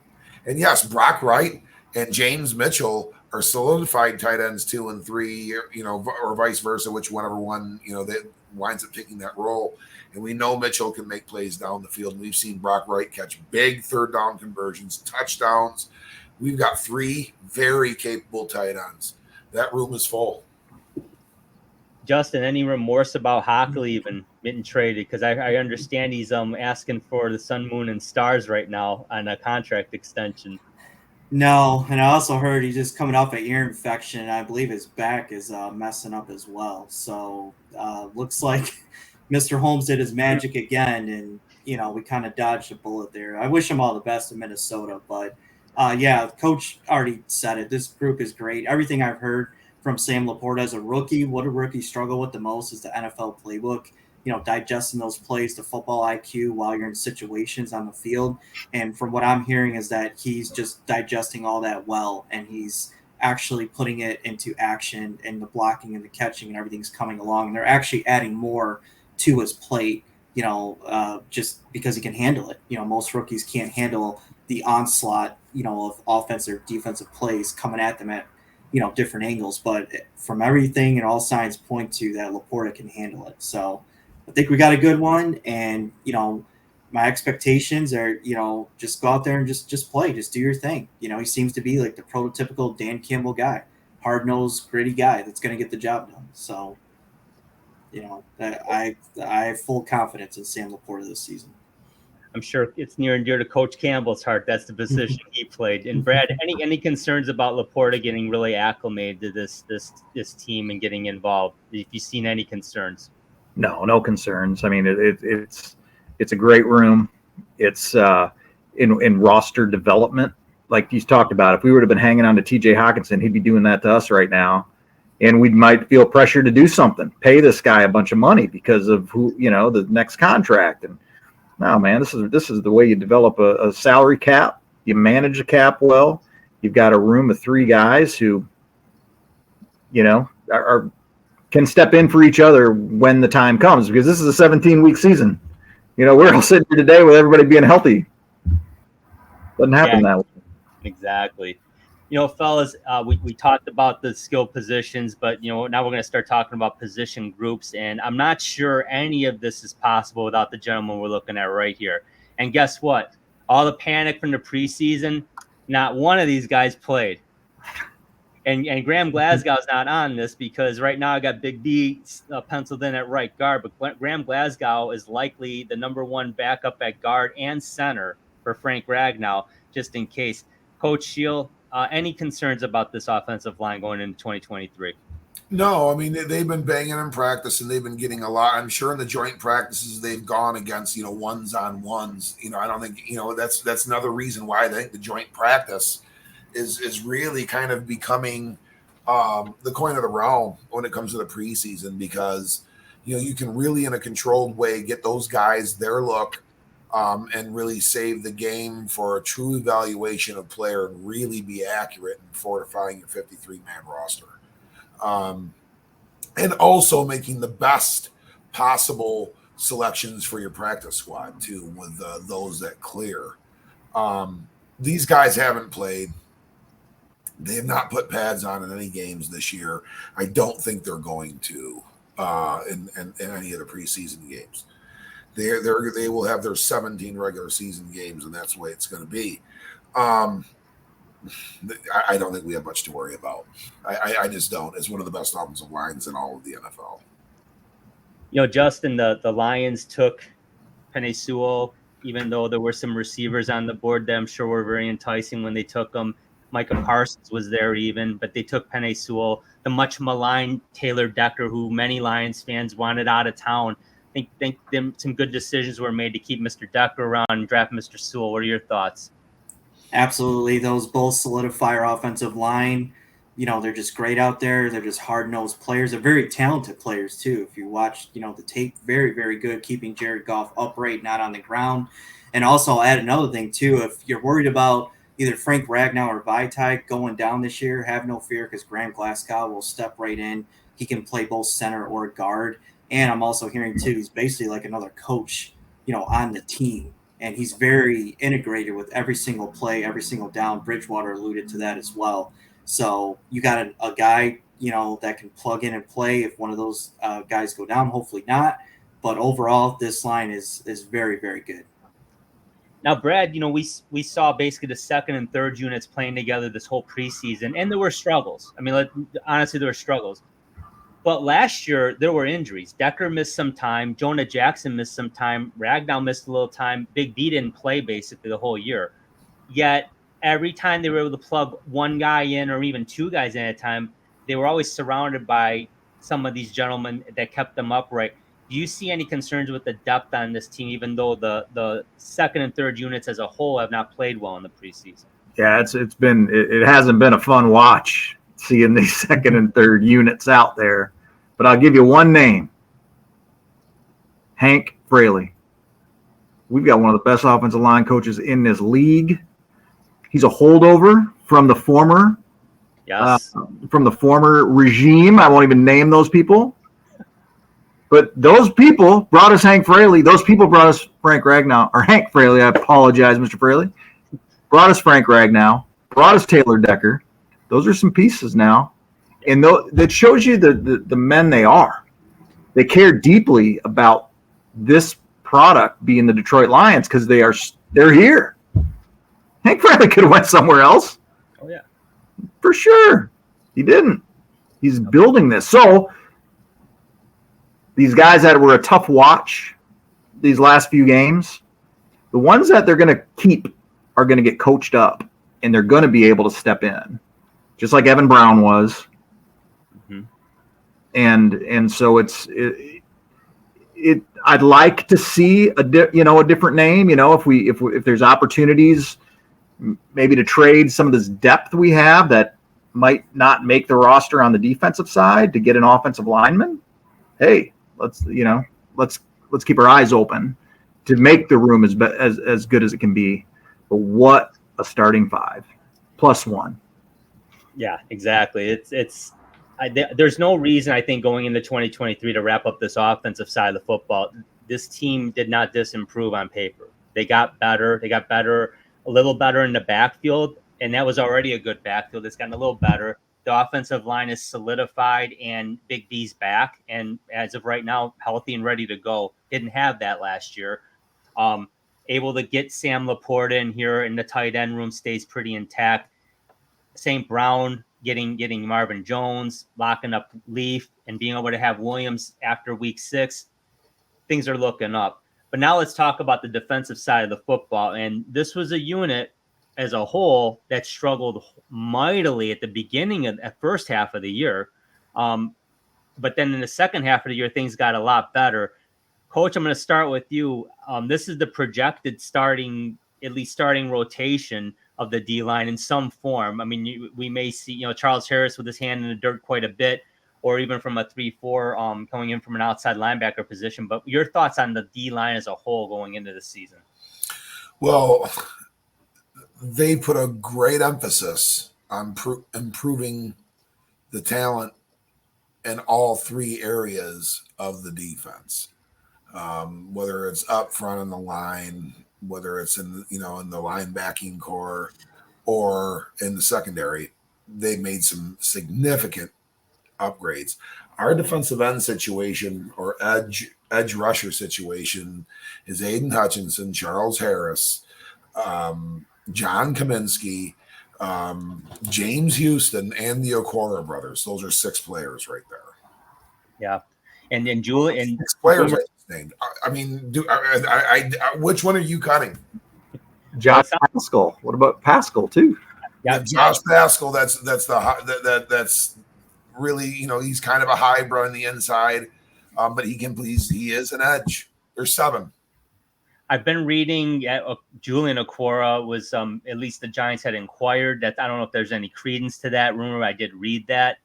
B: And yes, Brock Wright and James Mitchell are solidified tight ends 2 and 3, or vice versa, whichever one, that winds up taking that role. And we know Mitchell can make plays down the field. And we've seen Brock Wright catch big third down conversions, touchdowns. We've got 3 very capable tight ends. That room is full.
A: Justin, any remorse about Hockley even getting traded? Because I understand he's asking for the sun, moon, and stars right now on a contract extension.
C: No, and I also heard he's just coming off an ear infection, and I believe his back is messing up as well. So looks like Mr. Holmes did his magic again, and we kind of dodged a bullet there. I wish him all the best in Minnesota, but Coach already said it. This group is great. Everything I've heard from Sam Laporta as a rookie, what a rookie struggle with the most is the NFL playbook. Digesting those plays, the football IQ while you're in situations on the field. And from what I'm hearing is that he's just digesting all that well, and he's actually putting it into action, and the blocking and the catching and everything's coming along. And they're actually adding more to his plate, just because he can handle it. Most rookies can't handle the onslaught, of offensive or defensive plays coming at them at, different angles. But from everything and all signs point to that Laporta can handle it. So I think we got a good one. And, my expectations are, just go out there and just play, just do your thing. He seems to be like the prototypical Dan Campbell guy, hard-nosed, gritty guy that's going to get the job done. So, I have full confidence in Sam Laporta this season.
A: I'm sure it's near and dear to Coach Campbell's heart. That's the position he played. And Brad, any concerns about Laporta getting really acclimated to this team and getting involved? If you've seen any concerns?
D: No concerns. I mean, it's a great room. It's in roster development, like he's talked about. If we would have been hanging on to TJ Hawkinson, he'd be doing that to us right now. And we might feel pressure to do something, pay this guy a bunch of money because of the next contract. And no, man, this is the way you develop a salary cap. You manage a cap well. You've got a room of 3 guys who, can step in for each other when the time comes, because this is a 17-week season. We're all sitting here today with everybody being healthy. Doesn't happen that way.
A: Exactly. Fellas, we talked about the skill positions, but, now we're going to start talking about position groups. And I'm not sure any of this is possible without the gentleman we're looking at right here. And guess what? All the panic from the preseason, not one of these guys played. And Graham Glasgow's not on this because right now I got Big D penciled in at right guard, but Graham Glasgow is likely the number 1 backup at guard and center for Frank Ragnow, just in case. Coach Shield, any concerns about this offensive line going into 2023?
B: No, I mean, they've been banging in practice and they've been getting a lot. I'm sure in the joint practices they've gone against, ones on ones. I don't think, that's another reason why I think the joint practice is really kind of becoming the coin of the realm when it comes to the preseason, because you can really in a controlled way get those guys their look and really save the game for a true evaluation of player and really be accurate in fortifying your 53-man roster, and also making the best possible selections for your practice squad too, with those that clear. These guys haven't played. They have not put pads on in any games this year. I don't think they're going to in any of the preseason games. They will have their 17 regular season games, and that's the way it's going to be. I don't think we have much to worry about. I just don't. It's one of the best offensive lines in all of the NFL.
A: Justin, the Lions took Penei Sewell, even though there were some receivers on the board that I'm sure were very enticing when they took them. Micah Parsons was there even, but they took Penei Sewell, the much maligned Taylor Decker, who many Lions fans wanted out of town. I think some good decisions were made to keep Mr. Decker around and draft Mr. Sewell. What are your thoughts?
C: Absolutely. Those both solidify our offensive line. They're just great out there. They're just hard-nosed players. They're very talented players, too. If you watch, the tape, very, very good, keeping Jared Goff upright, not on the ground. And also, I'll add another thing, too. If you're worried about either Frank Ragnow or Vaitai going down this year, have no fear, because Graham Glasgow will step right in. He can play both center or guard. And I'm also hearing, too, he's basically like another coach, on the team. And he's very integrated with every single play, every single down. Bridgewater alluded to that as well. So you got a guy, that can plug in and play if one of those guys go down. Hopefully not. But overall, this line is very, very good.
A: Now, Brad, we saw basically the second and third units playing together this whole preseason, and there were struggles. I mean, honestly, there were struggles. But last year, there were injuries. Decker missed some time. Jonah Jackson missed some time. Ragnow missed a little time. Big D didn't play basically the whole year. Yet, every time they were able to plug one guy in or even 2 guys in at a time, they were always surrounded by some of these gentlemen that kept them upright. Do you see any concerns with the depth on this team, even though the second and third units as a whole have not played well in the preseason?
D: Yeah, it hasn't been a fun watch seeing these second and third units out there. But I'll give you one name. Hank Fraley. We've got one of the best offensive line coaches in this league. He's a holdover from the former
A: Yes.
D: from the former regime. I won't even name those people. But those people brought us Hank Fraley. Those people brought us Frank Ragnow, or Hank Fraley. I apologize, Mr. Fraley. Brought us Frank Ragnow. Brought us Taylor Decker. Those are some pieces now. And that shows you the men they are. They care deeply about this product being the Detroit Lions because they're here. Hank Fraley could have went somewhere else.
A: Oh, yeah.
D: For sure. He didn't. He's building this. So these guys that were a tough watch these last few games, the ones that they're going to keep are going to get coached up, and they're going to be able to step in, just like Evan Brown was. Mm-hmm. And so I'd like to see a different name. If there's opportunities, maybe to trade some of this depth we have that might not make the roster on the defensive side to get an offensive lineman. Hey, let's keep our eyes open to make the room as good as it can be. But what a starting 5 plus 1.
A: Yeah, exactly. There's no reason, I think, going into 2023 to wrap up this offensive side of the football. This team did not disimprove on paper. They got better. They got better, a little better in the backfield, and that was already a good backfield. It's gotten a little better. The offensive line is solidified, and Big D's back, and as of right now, healthy and ready to go. Didn't have that last year. Able to get Sam Laporte in here, and the tight end room stays pretty intact. St. Brown getting Marvin Jones, locking up Leaf, and being able to have Williams after week 6. Things are looking up. But now let's talk about the defensive side of the football. And this was a unit as a whole that struggled mightily at the beginning of the first half of the year. But then in the second half of the year, things got a lot better. Coach, I'm going to start with you. This is the projected starting rotation of the D-line in some form. I mean, we may see, Charles Harris with his hand in the dirt quite a bit, or even from a 3-4 coming in from an outside linebacker position. But your thoughts on the D-line as a whole going into the season?
B: Well, they put a great emphasis on improving the talent in all 3 areas of the defense, whether it's up front on the line, whether it's in the linebacking core or in the secondary. They made some significant upgrades. Our defensive end situation or edge rusher situation is Aiden Hutchinson, Charles Harris, John Kaminsky, James Houston, and the Okora brothers. Those are 6 players right there.
A: Yeah, and Julie and
B: 6 players I just named. I mean, which one are you cutting?
D: Josh Pascal. What about Pascal too?
B: Yeah, Josh Pascal. That's really, he's kind of a hybrid on the inside, but he is an edge. There's 7.
A: I've been reading Julian Okora was at least the Giants had inquired. That I don't know if there's any credence to that rumor. I did read that.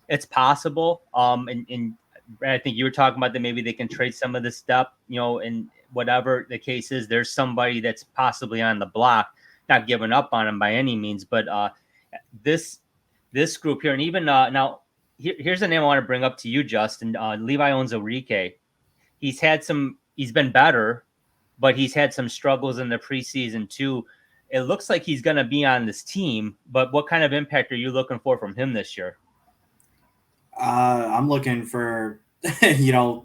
A: It's possible. And I think you were talking about that maybe they can trade some of this stuff, and whatever the case is, there's somebody that's possibly on the block, not giving up on him by any means, but this group here, and even now, here's a name I want to bring up to you, Justin. Levi Onwuzurike. He's been better, but he's had some struggles in the preseason too. It looks like he's going to be on this team, but what kind of impact are you looking for from him this year?
C: I'm looking for,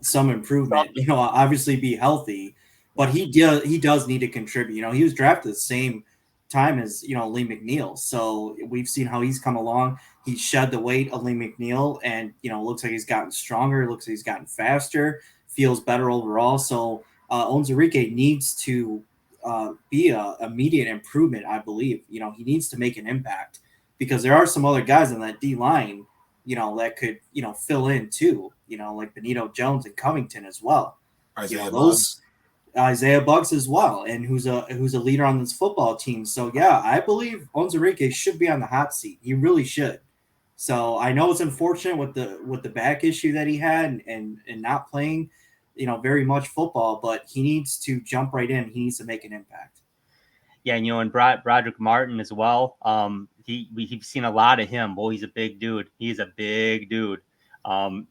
C: some improvement, obviously be healthy, but he does need to contribute. He was drafted the same time as, Lee McNeil. So we've seen how he's come along. He shed the weight of Lee McNeil and, looks like he's gotten stronger. Looks like he's gotten faster, feels better overall. So Onwuzurike needs to be a immediate improvement, I believe. He needs to make an impact because there are some other guys on that D line, that could, fill in too, like Benito Jones and Covington as well. Isaiah Buggs as well, and who's a leader on this football team. So yeah, I believe Onwuzurike should be on the hot seat. He really should. So I know it's unfortunate with the back issue that he had and not playing, very much football, but he needs to jump right in. He needs to make an impact.
A: Yeah, and Broderick Martin as well. we've seen a lot of him. Boy, he's a big dude. He's a big dude.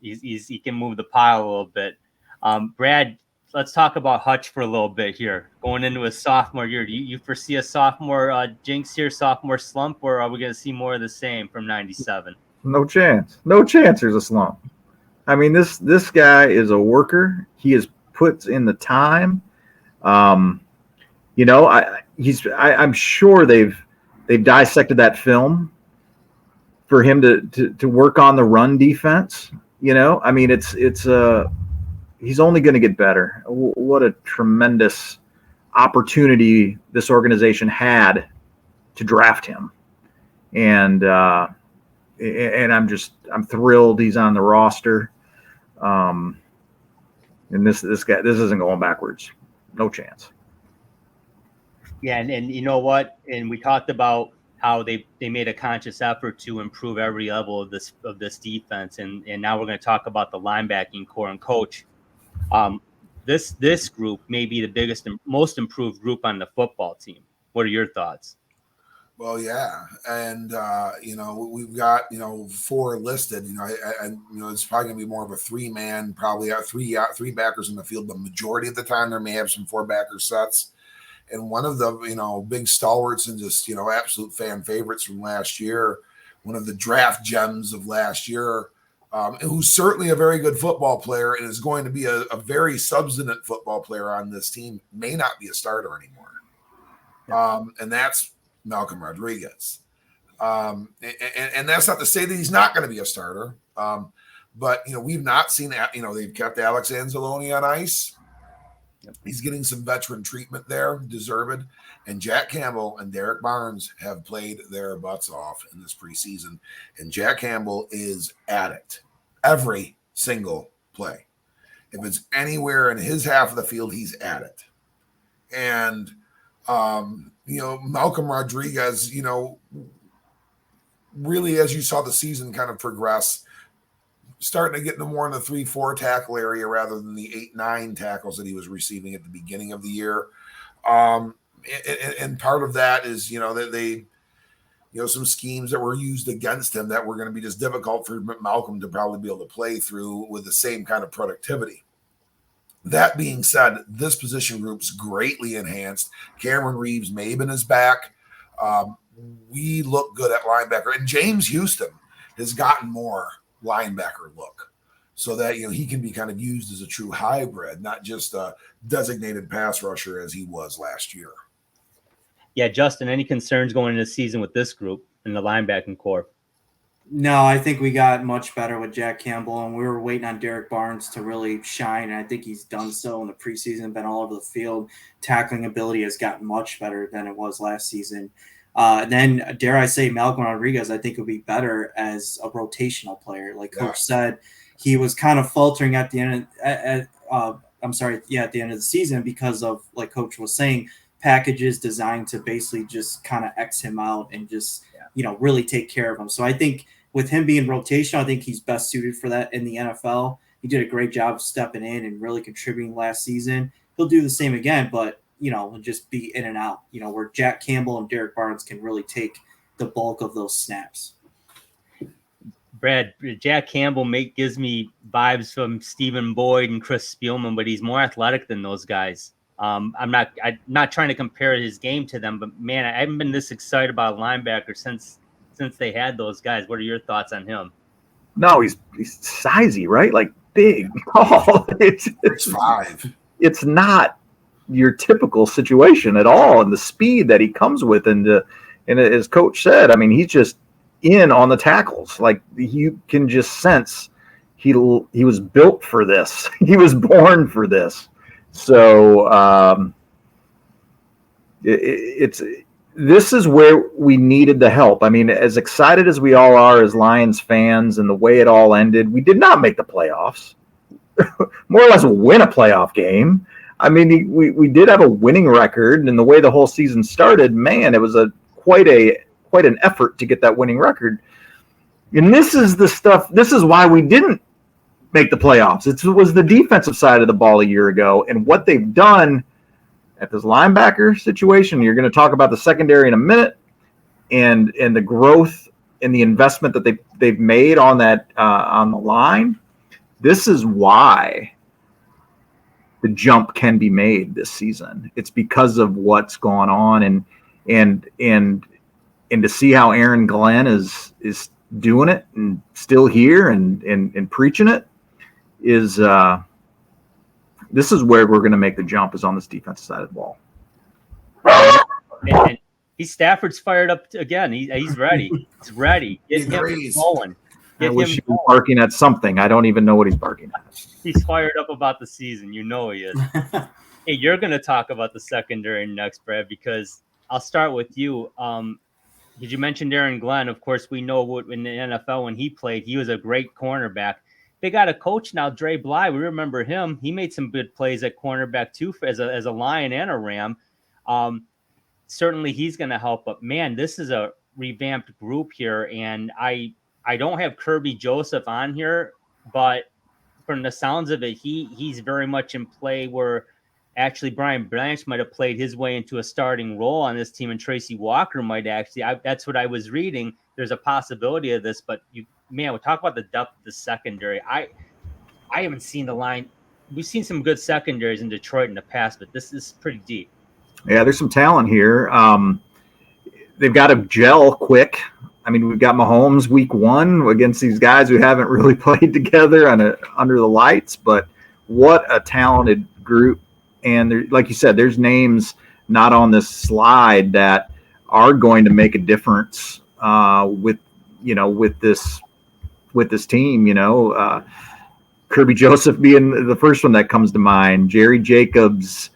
A: He can move the pile a little bit. Brad, let's talk about Hutch for a little bit here. Going into his sophomore year, do you foresee a sophomore jinx here, sophomore slump, or are we going to see more of the same from 97?
D: No chance. No chance there's a slump. I mean, this guy is a worker. He has puts in the time. I'm sure they've dissected that film for him to work on the run defense. I mean, it's he's only going to get better. What a tremendous opportunity this organization had to draft him. And I'm thrilled he's on the roster. And this guy, this isn't going backwards. No chance.
A: Yeah. And you know what? And we talked about how they made a conscious effort to improve every level of this defense. And now we're going to talk about the linebacking core and coach. This group may be the biggest and most improved group on the football team. What are your thoughts?
B: Well, yeah, and we've got 4 listed. It's probably gonna be more of a 3-man, probably three backers in the field. The majority of the time, there may have some 4-backer sets, and one of the big stalwarts and just absolute fan favorites from last year, one of the draft gems of last year, who's certainly a very good football player and is going to be a very substantive football player on this team, may not be a starter anymore, and that's Malcolm Rodriguez. And that's not to say that he's not going to be a starter. But we've not seen that. They've kept Alex Anzalone on ice. Yep. He's getting some veteran treatment there, deserved. And Jack Campbell and Derek Barnes have played their butts off in this preseason. And Jack Campbell is at it every single play. If it's anywhere in his half of the field, he's at it. And Malcolm Rodriguez, really, as you saw the season kind of progress, starting to get more in the 3-4 tackle area rather than the 8-9 tackles that he was receiving at the beginning of the year. And part of that is, that they, some schemes that were used against him that were going to be just difficult for Malcolm to probably be able to play through with the same kind of productivity. That being said, this position group's greatly enhanced. Cameron Reeves-Maben is back. We look good at linebacker. And James Houston has gotten more linebacker look so that, he can be kind of used as a true hybrid, not just a designated pass rusher as he was last year.
A: Yeah, Justin, any concerns going into the season with this group in the linebacking core?
C: No, I think we got much better with Jack Campbell, and we were waiting on Derek Barnes to really shine, and I think he's done so in the preseason, been all over the field. Tackling ability has gotten much better than it was last season. And then, dare I say, Malcolm Rodriguez, I think, would be better as a rotational player. Like Coach said, he was kind of faltering at the end at the end of the season because of, like Coach was saying, packages designed to basically just kind of X him out and just, really take care of him. So I think with him being rotational, I think he's best suited for that in the NFL. He did a great job of stepping in and really contributing last season. He'll do the same again, but, just be in and out, where Jack Campbell and Derek Barnes can really take the bulk of those snaps.
A: Brad, Jack Campbell gives me vibes from Stephen Boyd and Chris Spielman, but he's more athletic than those guys. I'm not trying to compare his game to them, but man, I haven't been this excited about a linebacker since they had those guys. What are your thoughts on him?
D: No, he's sizey, right? Like big, tall. It's
B: 5.
D: It's not your typical situation at all, and the speed that he comes with, and as Coach said, I mean, he's just in on the tackles. Like, you can just sense he was built for this. He was born for this. So this is where we needed the help. I mean, as excited as we all are as Lions fans and the way it all ended, we did not make the playoffs. More or less win a playoff game. I mean, we did have a winning record, and the way the whole season started, man, it was quite an effort to get that winning record. And this is the stuff. This is why we didn't make the playoffs. It was the defensive side of the ball a year ago, and what they've done at this linebacker situation. You're going to talk about the secondary in a minute. and the growth and the investment that they've made on that on the line, this is why the jump can be made this season. It's because of what's going on, and to see how Aaron Glenn is doing it and still here and preaching it is this is where we're going to make the jump, is on this defensive side of the ball.
A: And Stafford's fired up again. He's ready. He's ready. Get him going.
D: I wish he was barking at something. I don't even know what he's barking at.
A: He's fired up about the season. You know he is. Hey, you're going to talk about the secondary next, Brad, because I'll start with you. Because you mentioned Aaron Glenn. Of course, we know what in the NFL when he played, he was a great cornerback. They got a coach now, Dre Bly. We remember him. He made some good plays at cornerback too, as a Lion and a Ram. Certainly, he's going to help. But man, this is a revamped group here, and I don't have Kirby Joseph on here, but from the sounds of it, he's very much in play. Where actually Brian Branch might have played his way into a starting role on this team, and Tracy Walker might actually. That's what I was reading. There's a possibility of this, but we'll talk about the depth of the secondary. I haven't seen the line. We've seen some good secondaries in Detroit in the past, but this is pretty deep.
D: Yeah, there's some talent here. They've got to gel quick. I mean, we've got Mahomes week 1 against these guys who haven't really played together under the lights, but what a talented group. And there, like you said, there's names not on this slide that are going to make a difference with this team. Kirby Joseph being the first one that comes to mind. Jerry Jacobs,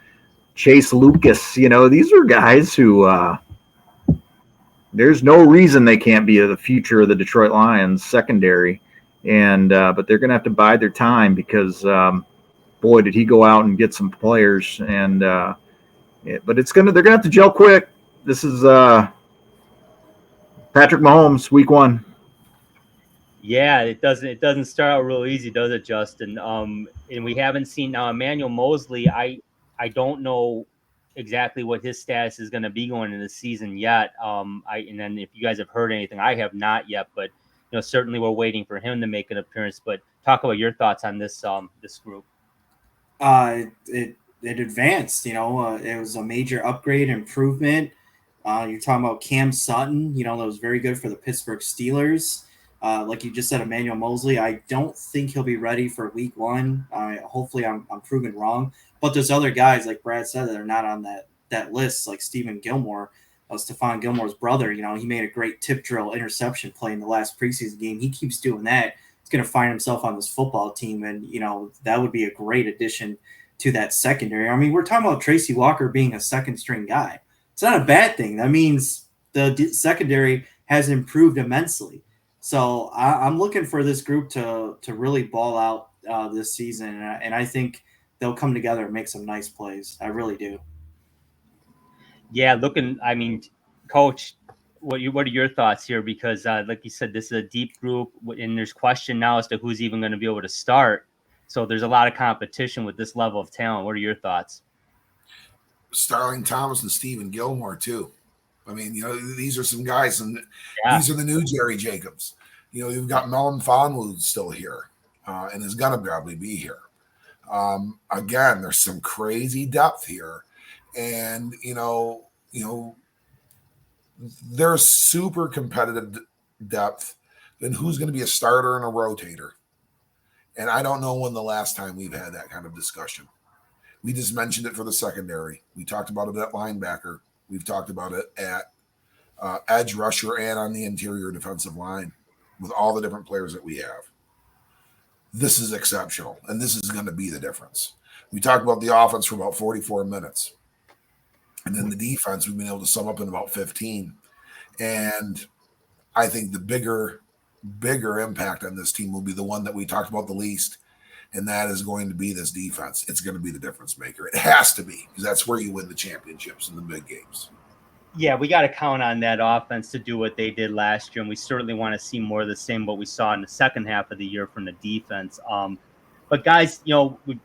D: Chase Lucas. These are guys who there's no reason they can't be the future of the Detroit Lions secondary, and but they're going to have to bide their time because. Boy, did he go out and get some players, and but they're gonna have to gel quick. This is Patrick Mahomes, week 1.
A: Yeah, it doesn't start out real easy, does it, Justin? And we haven't seen now Emmanuel Mosley. I don't know exactly what his status is going to be going into the season yet. And then if you guys have heard anything, I have not yet, but certainly we're waiting for him to make an appearance. But talk about your thoughts on this group.
C: It advanced, it was a major upgrade, improvement. You're talking about Cam Sutton, that was very good for the Pittsburgh Steelers. Like you just said, Emmanuel Mosley, I don't think he'll be ready for week 1. Hopefully I'm proven wrong, but there's other guys like Brad said that are not on that list, like Stephen Gilmore, Stephon Gilmore's brother. He made a great tip drill interception play in the last preseason game. He keeps doing that. He's going to find himself on this football team, and that would be a great addition to that secondary. I mean, we're talking about Tracy Walker being a second string guy. It's not a bad thing. That means the secondary has improved immensely. So I'm looking for this group to really ball out this season, and I think they'll come together and make some nice plays. I really do.
A: Yeah, Coach, what are your thoughts here? Because like you said, this is a deep group, and there's question now as to who's even going to be able to start. So there's a lot of competition with this level of talent. What are your thoughts?
B: Starling Thomas and Stephen Gilmore too. I mean, these are some guys, and these are the new Jerry Jacobs. You've got Melon Fonwu still here, and is going to probably be here. Again, there's some crazy depth here, and there's super competitive depth. Then who's going to be a starter and a rotator? And I don't know when the last time we've had that kind of discussion. We just mentioned it for the secondary. We talked about it at linebacker. We've talked about it at edge rusher and on the interior defensive line with all the different players that we have. This is exceptional, and this is going to be the difference. We talked about the offense for about 44 minutes. And then the defense, we've been able to sum up in about 15. And I think the bigger impact on this team will be the one that we talked about the least, and that is going to be this defense. It's going to be the difference maker. It has to be, because that's where you win the championships in the big games.
A: Yeah, we got to count on that offense to do what they did last year, and we certainly want to see more of the same what we saw in the second half of the year from the defense. But guys,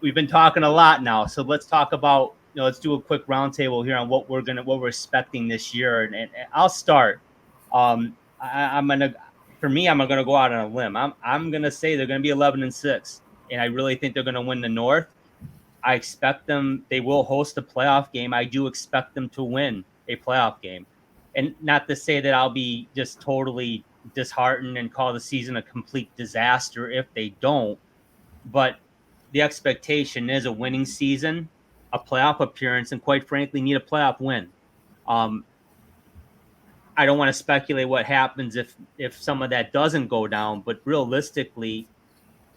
A: we've been talking a lot now, so let's talk about let's do a quick roundtable here on what we're expecting this year, and I'll start. I'm gonna go out on a limb. I'm gonna say they're gonna be 11-6, and I really think they're gonna win the North. I expect them. They will host a playoff game. I do expect them to win a playoff game, and not to say that I'll be just totally disheartened and call the season a complete disaster if they don't. But the expectation is a winning season, a playoff appearance, and quite frankly, need a playoff win. I don't want to speculate what happens if some of that doesn't go down, but realistically,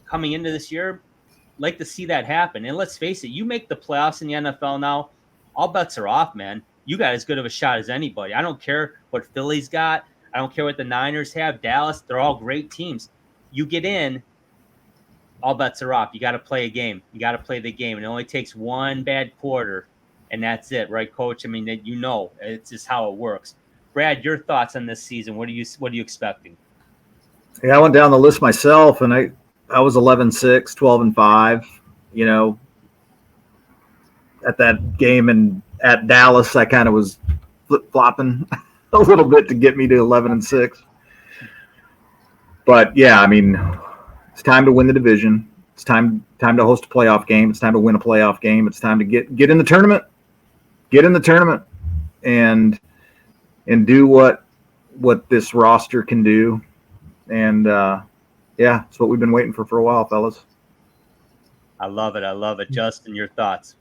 A: coming into this year, like to see that happen. And let's face it, you make the playoffs in the NFL now, all bets are off, man. You got as good of a shot as anybody. I don't care what Philly's got. I don't care what the Niners have, Dallas. They're all great teams. You get in, all bets are off. You got to play a game. You got to play the game. And it only takes one bad quarter, and that's it, right, Coach? I mean, it's just how it works. Brad, your thoughts on this season? What are you expecting?
D: Yeah, I went down the list myself, and I was 11-6, 12-5. You know, at that game and at Dallas, I kind of was flip-flopping a little bit to get me to 11-6. But yeah, I mean, it's time to win the division. It's time to host a playoff game. It's time to win a playoff game. It's time to get in the tournament. Get in the tournament and do what this roster can do. And yeah, it's what we've been waiting for a while, fellas.
A: I love it. Justin, your thoughts?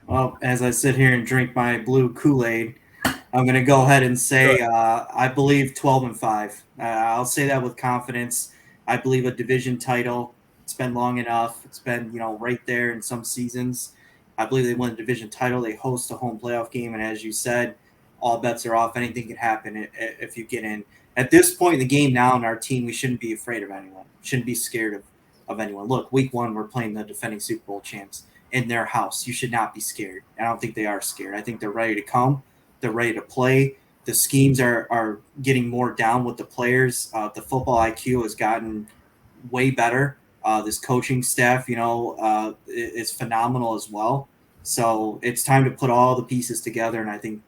C: Well, as I sit here and drink my blue Kool-Aid, I'm going to go ahead and say I believe 12-5. I'll say that with confidence. I believe a division title. It's been long enough. It's been, right there in some seasons. I believe they win a division title. They host a home playoff game, and as you said, all bets are off. Anything can happen if you get in. At this point in the game now in our team, we shouldn't be afraid of anyone. Shouldn't be scared of anyone. Look, week 1, we're playing the defending Super Bowl champs in their house. You should not be scared. I don't think they are scared. I think they're ready to come. They're ready to play. The schemes are getting more down with the players. The football IQ has gotten way better. This coaching staff, is phenomenal as well. So it's time to put all the pieces together, and I think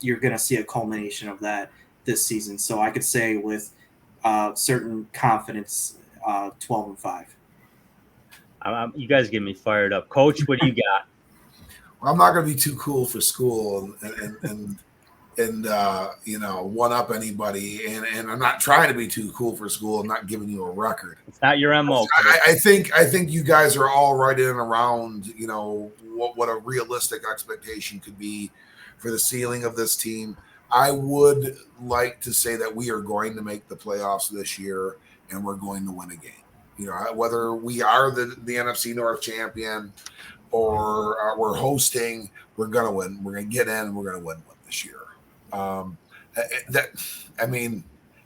C: you're going to see a culmination of that this season. So I could say with certain confidence, 12-5.
A: You guys get me fired up. Coach, what do you got?
B: Well, I'm not going to be too cool for school and one up anybody, and I'm not trying to be too cool for school. I'm not giving you a record.
A: It's not your MO.
B: I think you guys are all right in and around what a realistic expectation could be for the ceiling of this team. I would like to say that we are going to make the playoffs this year and we're going to win a game. Whether we are the NFC North champion or we're hosting, we're going to win. We're going to get in and we're going to win one this year.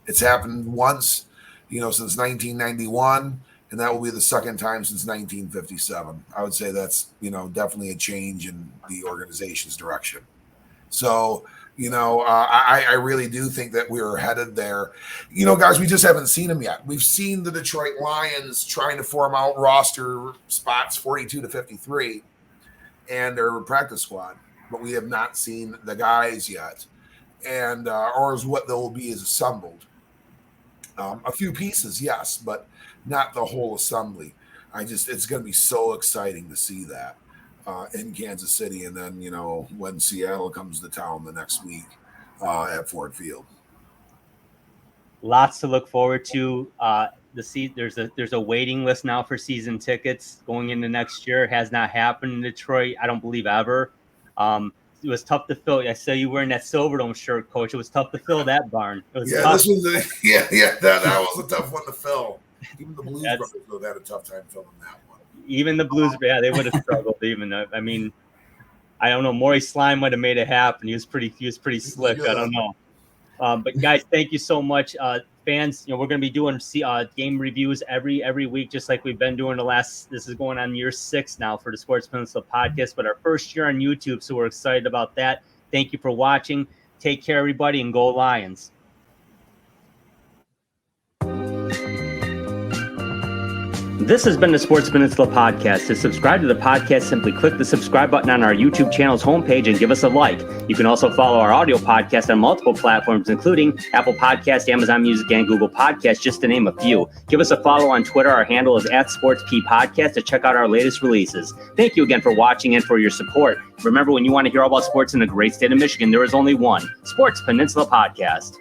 B: It's happened once, since 1991, and that will be the second time since 1957. I would say that's, definitely a change in the organization's direction. So, I really do think that we're headed there. Guys, we just haven't seen them yet. We've seen the Detroit Lions trying to form out roster spots 42 to 53 and their practice squad, but we have not seen the guys yet. And or is what they'll be is assembled. A few pieces, yes, but not the whole assembly. It's going to be so exciting to see that in Kansas City, and then when Seattle comes to town the next week at Ford Field.
A: Lots to look forward to. There's a waiting list now for season tickets going into next year. It has not happened in Detroit, I don't believe ever. It was tough to fill. I saw you wearing that Silverdome shirt, Coach. It was tough to fill that barn. It was tough.
B: That was a tough one to fill. Even the Blues brothers would have had a tough time filling that one.
A: Even the Blues, they would have struggled. I don't know. Maurice Slime might have made it happen. He was pretty slick. I don't know. But guys, thank you so much, fans. We're going to be doing game reviews every week, just like we've been doing this is going on year 6 now for the Sports Peninsula podcast, but our first year on YouTube. So we're excited about that. Thank you for watching. Take care, everybody, and go Lions. This has been the Sports Peninsula Podcast. To subscribe to the podcast, simply click the subscribe button on our YouTube channel's homepage and give us a like. You can also follow our audio podcast on multiple platforms, including Apple Podcast, Amazon Music, and Google Podcasts, just to name a few. Give us a follow on Twitter. Our handle is @SportsPodcast to check out our latest releases. Thank you again for watching and for your support. Remember, when you want to hear all about sports in the great state of Michigan, there is only one Sports Peninsula Podcast.